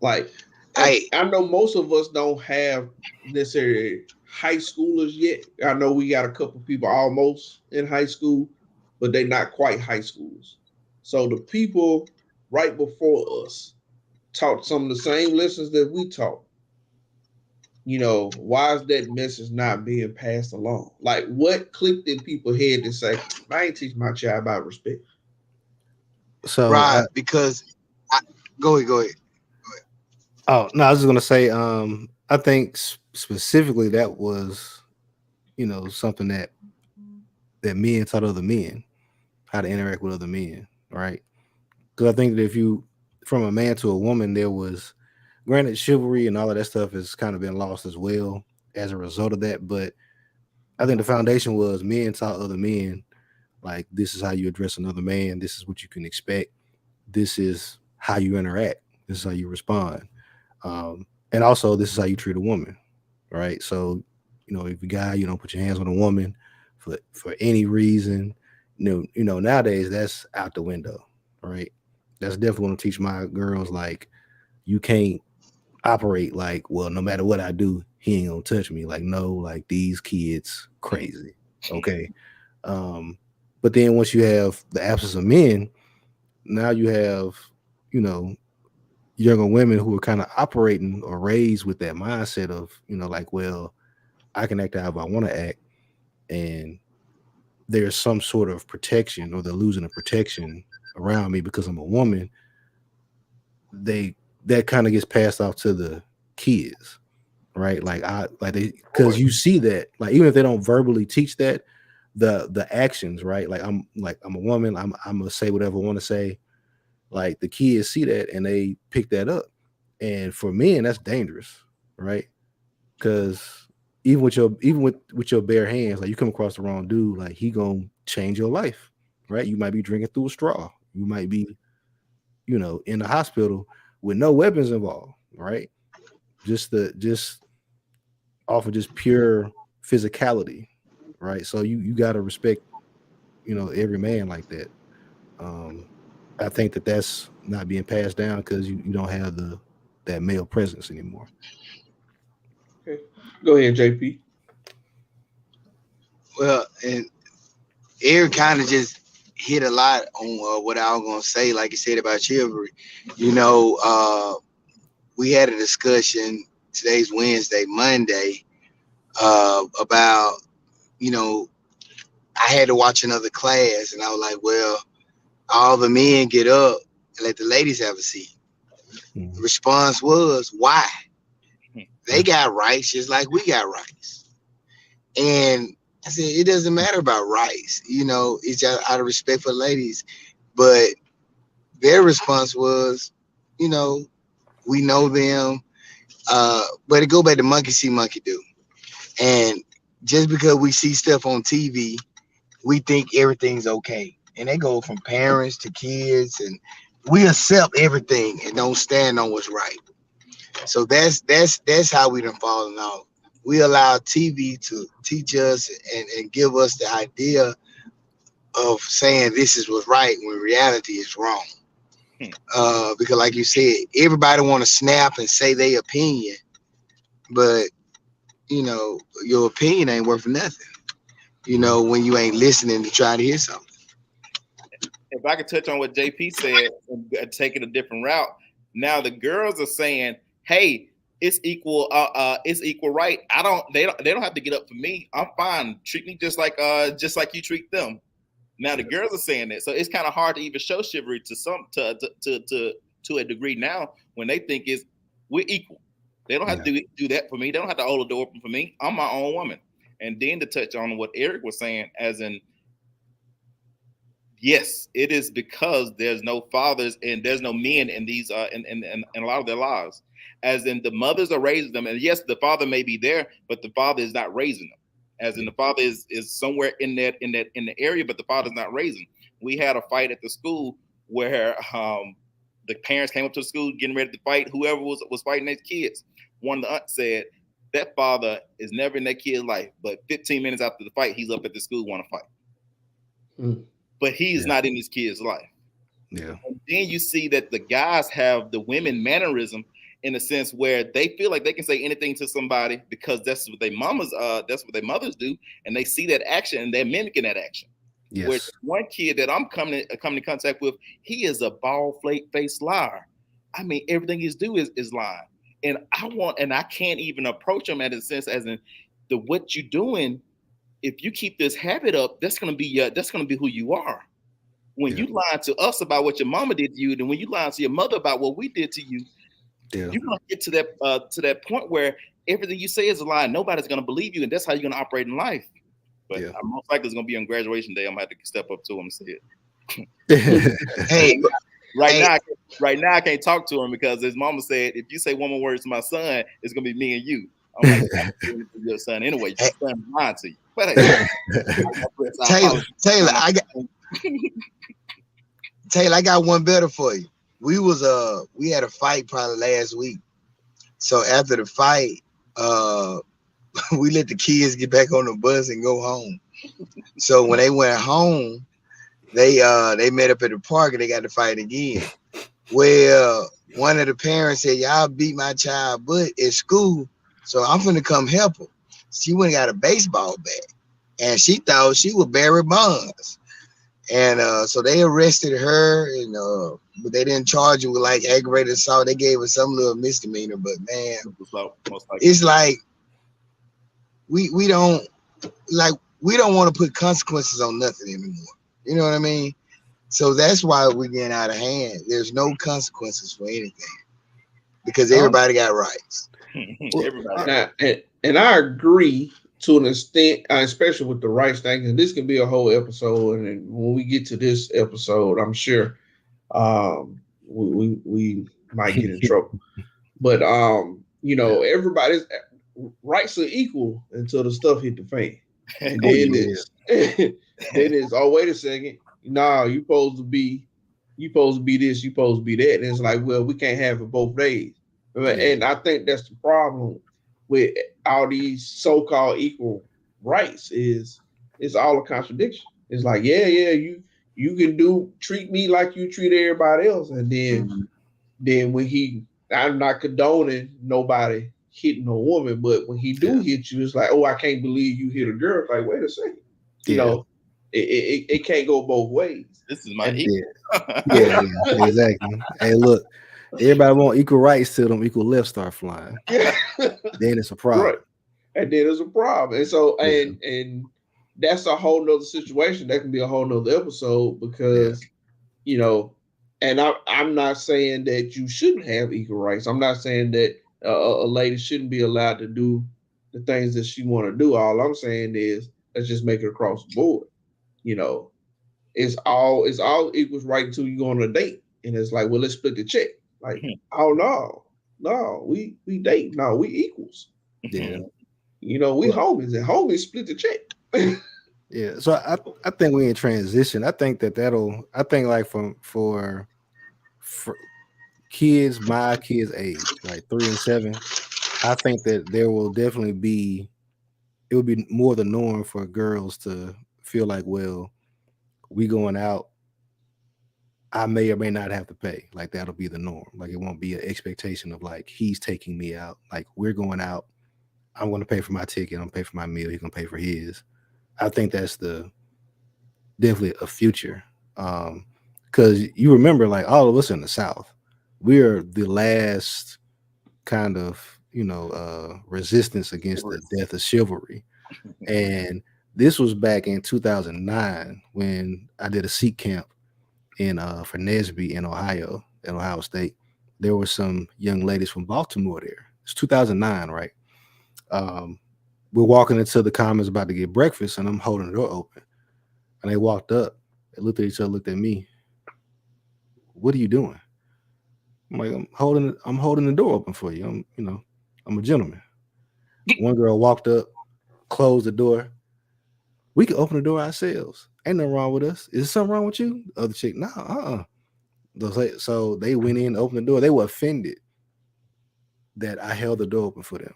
Like, I know most of us don't have necessarily high schoolers yet. I know we got a couple people almost in high school, but they're not quite high schoolers. So the people right before us taught some of the same lessons that we taught. You know, why is that message not being passed along? Like, what clicked in people's head to say, I ain't teach my child about respect? So Right, because go ahead. Oh no, I was just gonna say, I think specifically that was, something that men taught other men how to interact with other men, right? Because I think that if you, from a man to a woman, there was, granted, chivalry and all of that stuff has kind of been lost as well as a result of that. But I think the foundation was men taught other men, like, this is how you address another man. This is what you can expect. This is how you interact. This is how you respond. And also, this is how you treat a woman, right? So, if a guy, you don't put your hands on a woman for any reason, nowadays that's out the window, right? That's definitely going to teach my girls, like, you can't operate like, well, no matter what I do, he ain't gonna touch me. Like, no, like, these kids crazy, okay? But then once you have the absence of men, now you have, younger women who are kind of operating or raised with that mindset of, like, well, I can act however I want to act, and there's some sort of protection, or they're losing a protection around me because I'm a woman. That kind of gets passed off to the kids, right? Because you see that, like, even if they don't verbally teach that, the actions, right? I'm a woman, I'm gonna say whatever I want to say. Like, the kids see that and they pick that up. And for men, that's dangerous, right? Because even with your bare hands, like, you come across the wrong dude, like, he gonna change your life, right? You might be drinking through a straw. You might be, in the hospital with no weapons involved, right? Just off of just pure physicality, right? So you got to respect, every man like that. I think that that's not being passed down because you don't have that male presence anymore. Okay. Go ahead, JP. Well, and Eric kind of just hit a lot on what I was gonna say, like you said about chivalry. We had a discussion. Today's Wednesday, Monday, about I had to watch another class, and I was like, well, all the men get up and let the ladies have a seat. The response was, why? They got rights just like we got rights. And I said, it doesn't matter about rights. It's just out of respect for ladies. But their response was, we know them. But it go back to monkey see, monkey do. And just because we see stuff on TV, we think everything's okay. And they go from parents to kids, and we accept everything and don't stand on what's right. So that's how we done fallen off. We allow TV to teach us and give us the idea of saying this is what's right when reality is wrong. Because like you said, everybody want to snap and say their opinion, but your opinion ain't worth nothing. When you ain't listening to try to hear something. If I could touch on what JP said and take it a different route, now the girls are saying, "Hey, it's equal right. They don't have to get up for me. I'm fine. Treat me just like you treat them." Now the girls are saying that, so it's kind of hard to even show chivalry to a degree now when they think we're equal. They don't have to do that for me. They don't have to hold the door open for me. I'm my own woman. And then to touch on what Eric was saying, as in, yes, it is because there's no fathers and there's no men in these in a lot of their lives. As in, the mothers are raising them, and yes, the father may be there, but the father is not raising them. as in the father is somewhere in the area, but the father's not raising. We had a fight at the school where the parents came up to the school getting ready to fight whoever was fighting their kids. One of the aunts said that father is never in that kid's life, but 15 minutes after the fight, he's up at the school want to fight. But he's not in his kid's life. Yeah. And then you see that the guys have the women mannerism in a sense where they feel like they can say anything to somebody because that's what their mothers do, and they see that action and they're mimicking that action. Yes. Where one kid that I'm coming in contact with, he is a bald-faced liar. I mean, everything he's do is lying, and I can't even approach him at a sense as in what you're doing. If you keep this habit up, that's gonna be who you are. When you lie to us about what your mama did to you, then when you lie to your mother about what we did to you, you're gonna get to that point where everything you say is a lie. Nobody's gonna believe you, and that's how you're gonna operate in life. But I'm most likely it's gonna be on graduation day. I'm gonna have to step up to him and say it. Right now I can't talk to him because his mama said if you say one more word to my son, it's gonna be me and you. I'm like, I'm doing it to your son anyway. Your son is lying to you. But hey, Taylor, I got one better for you. We had a fight probably last week. So after the fight, we let the kids get back on the bus and go home. So when they went home, they met up at the park and they got to fight again. Well, one of the parents said, "Y'all beat my child butt at school, so I'm finna come help her." She went and got a baseball bat, and she thought she was Barry Bonds. And so they arrested her, and but they didn't charge her with like aggravated assault. They gave her some little misdemeanor. But man, it's like we don't want to put consequences on nothing anymore. You know what I mean? So that's why we're getting out of hand. There's no consequences for anything because everybody got rights. Everybody. And I agree to an extent, especially with the rights thing. And this can be a whole episode. And when we get to this episode, I'm sure we might get in trouble. But everybody's rights are equal until the stuff hit the fan. And then it's oh, wait a second. No, you supposed to be this, you supposed to be that. And it's like, well, we can't have it both ways. And I think that's the problem with all these so-called equal rights is it's all a contradiction. It's like, you can treat me like you treat everybody else. And then when I'm not condoning nobody hitting a woman, but when he do hit you, it's like, oh, I can't believe you hit a girl. It's like, wait a second. You know, it can't go both ways. This is my exactly. Hey, look, everybody want equal rights till them equal left start flying. Then it's a problem. Right. And then it's a problem. And so and that's a whole nother situation. That can be a whole nother episode because and I'm not saying that you shouldn't have equal rights. I'm not saying that a lady shouldn't be allowed to do the things that she want to do. All I'm saying is let's just make it across the board. It's all equals right until you go on a date. And it's like, well, let's split the check. Like, oh no, we date. No, we equals. Yeah. We homies, and homies split the check. Yeah. So I think we in transition. I think I think like for kids, my kids' age, like 3 and 7, I think that there will definitely be, it would be more the norm for girls to feel like, well, we going out, I may or may not have to pay. Like that'll be the norm. Like it won't be an expectation of like he's taking me out. Like we're going out, I'm going to pay for my ticket, I'm going to pay for my meal, he's going to pay for his. I think that's definitely a future. Because you remember, like all of us in the South, we're the last kind of resistance against the death of chivalry. And this was back in 2009 when I did a Sikh camp for Nesby in Ohio, at Ohio State. There were some young ladies from Baltimore there. It's 2009, right? We're walking into the Commons about to get breakfast, and I'm holding the door open. And they walked up, they looked at each other, looked at me. What are you doing? I'm like, I'm holding the door open for you. I'm a gentleman. One girl walked up, close the door. We can open the door ourselves. Ain't nothing wrong with us. Is there something wrong with you? The other chick, no, So they went in, opened the door. They were offended that I held the door open for them,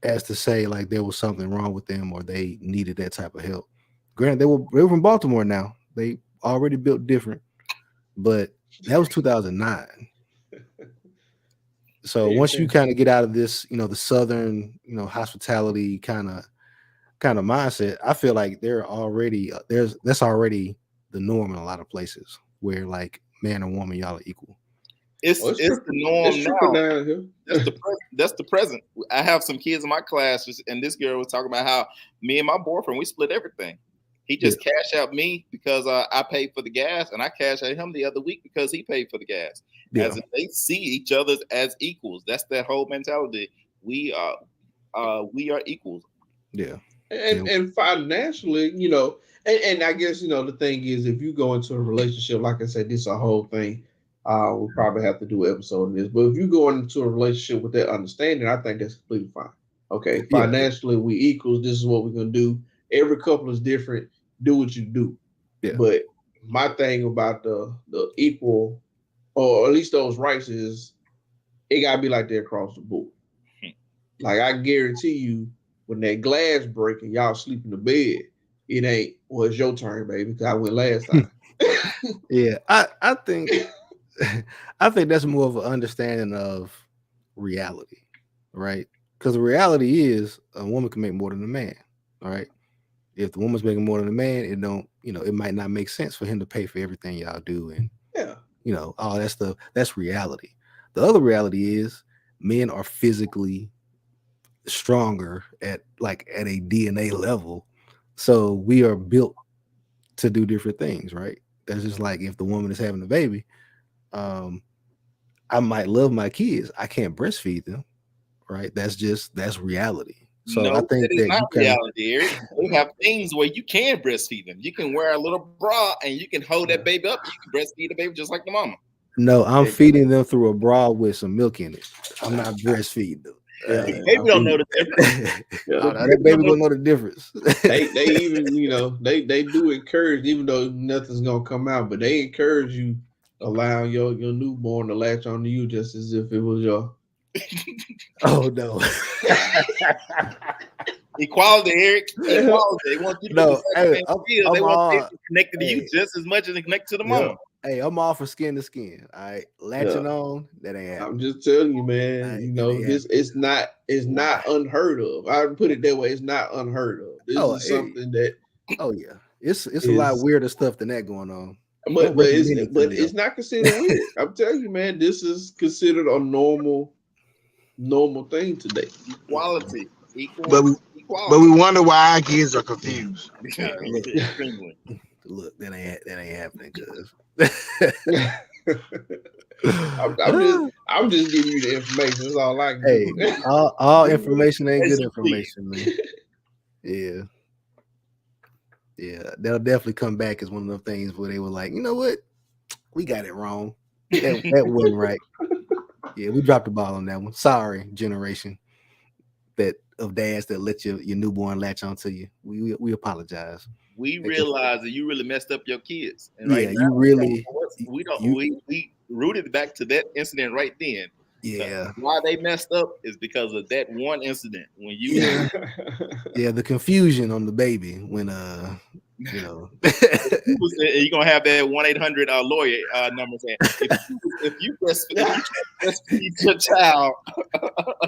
as to say like there was something wrong with them or they needed that type of help. Granted, they were from Baltimore now. They already built different, but that was 2009. So once you kind of get out of this, the Southern, hospitality kind of mindset, I feel like that's already the norm in a lot of places where like man and woman, y'all are equal. It's the norm now. That's the present. I have some kids in my class, and this girl was talking about how me and my boyfriend, we split everything. He just cashed out me because I paid for the gas, and I cashed out him the other week because he paid for the gas. Yeah. As if they see each other as equals. That's that whole mentality. We are equals. Yeah. And financially, and I guess, the thing is, if you go into a relationship, like I said, this is a whole thing. We'll probably have to do an episode on this. But if you go into a relationship with that understanding, I think that's completely fine. Okay. Financially, we equals. This is what we're going to do. Every couple is different. Do what you do. Yeah. But my thing about the equal, or at least those rights, is it got to be like that across the board. Like, I guarantee you, when that glass break and y'all sleep in the bed, it ain't, well, it's your turn, baby, because I went last time. Yeah, I think that's more of an understanding of reality, right? Because the reality is a woman can make more than a man, all right? If the woman's making more than a man, it might not make sense for him to pay for everything y'all do, and all that stuff. That's reality. The other reality is men are physically stronger at a DNA level, so we are built to do different things, right? That's just like if the woman is having a baby, I might love my kids, I can't breastfeed them, right? That's reality. So I think that is not reality, Eric. They have things where you can breastfeed them. You can wear a little bra and you can hold that baby up. You can breastfeed the baby just like the mama. No, I'm feeding them through a bra with some milk in it. I'm not breastfeeding them. Baby don't know the difference. That baby gonna know the difference. They even, they do encourage, even though nothing's gonna come out, but they encourage you allowing your newborn to latch onto you just as if it was your. Oh no. Equality, Eric. Equality. They want you to they want to be connected to you just as much as they connect to the mama. Hey, I'm all for skin to skin. All right, latching on, that ain't happening. I'm just telling you, man. It's not unheard of. I would put it that way. It's not unheard of. This is something that. Oh yeah, it's a lot weirder stuff than that going on. But it's not considered weird. I'm telling you, man. This is considered a normal thing today. Equality. But we wonder why our kids are confused. Look, that ain't happening, cuz. I'm just giving you the information. That's all I can do. Hey, all information ain't good information, man. Yeah. Yeah, they'll definitely come back as one of those things where they were like, you know what? We got it wrong. That wasn't right. Yeah, we dropped the ball on that one. Sorry, generation of dads that let your newborn latch onto you. We apologize. We realize that you really messed up your kids. And right now, you really. We rooted back to that incident right then. Yeah. Why they messed up is because of that one incident when you. Yeah, the confusion on the baby when you're gonna have that 1-800 lawyer number saying if you breastfeed your child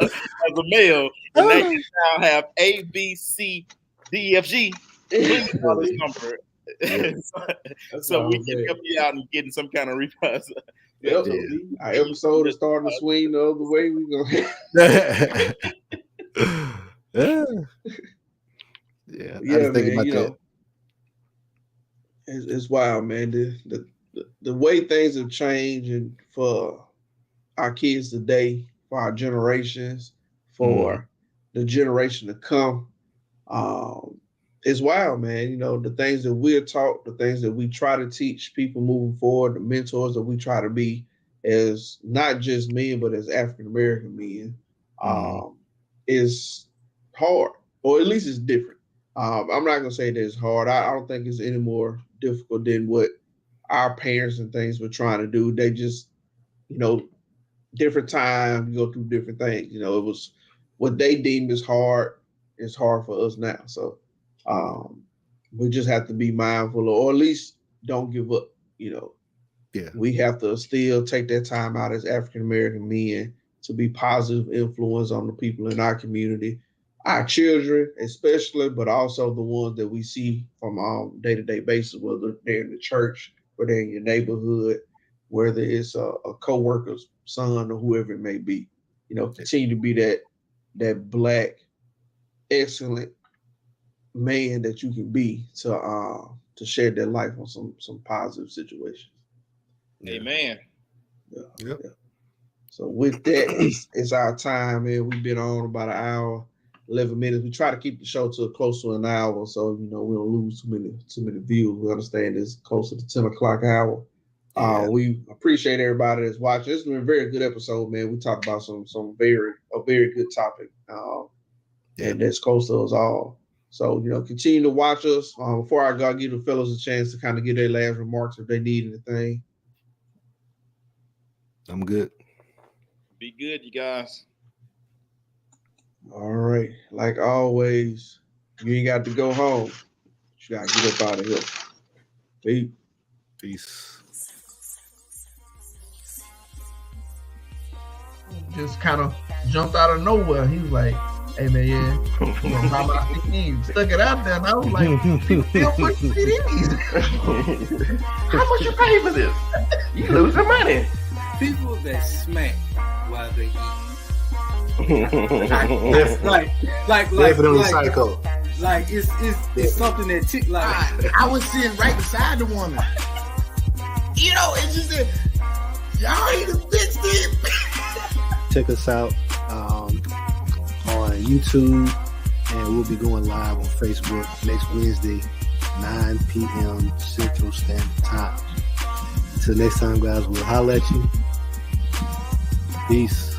as a male and that your child have A, B, C, D, F, G, please call this number. So we can help you out and getting some kind of refund. Our episode is starting to swing the other way. We gonna I think about that. It's wild, man. The way things have changed and for our kids today, for our generations, for the generation to come, it's wild, man. The things that we're taught, the things that we try to teach people moving forward, the mentors that we try to be as not just men, but as African American men, is hard. or at least it's different. I'm not gonna say that it's hard. I don't think it's any more difficult than what our parents and things were trying to do. They just, different time, you go through different things. It was what they deemed as hard is hard for us now. So we just have to be mindful, or at least don't give up. Yeah. We have to still take that time out as African American men to be positive influence on the people in our community, our children especially, but also the ones that we see from day-to-day basis, whether they're in the church, whether they're in your neighborhood, whether it's a co-worker's son or whoever it may be. Continue to be that Black excellent man that you can be to share their life on some positive situations. Amen. Yeah. Yep. Yeah. So with that, it's our time, man. We've been on about an hour, 11 minutes. We try to keep the show to close to an hour, so we don't lose too many views. We understand it's close to the 10 o'clock hour. Yeah. We appreciate everybody that's watching. It's been a very good episode, man. We talked about a very good topic, and that's close to us all. So, continue to watch us. Before I go, I'll give the fellas a chance to kind of give their last remarks if they need anything. I'm good. Be good, you guys. All right. Like always, you ain't got to go home. You got to get up out of here. Peace. Just kind of jumped out of nowhere. He was like, "Hey man, yeah, buy my CDs." Stuck it out there, and I was like, "People still push CDs. How much you pay for this? You losing money." People that smack while they Definitely psycho. like it's something that tick like. I was sitting right beside the woman. It's just that y'all ain't a bitch, dude. Check us out on YouTube, and we'll be going live on Facebook next Wednesday, 9 p.m. Central Standard Time. Until next time, guys, we'll holler at you. Peace.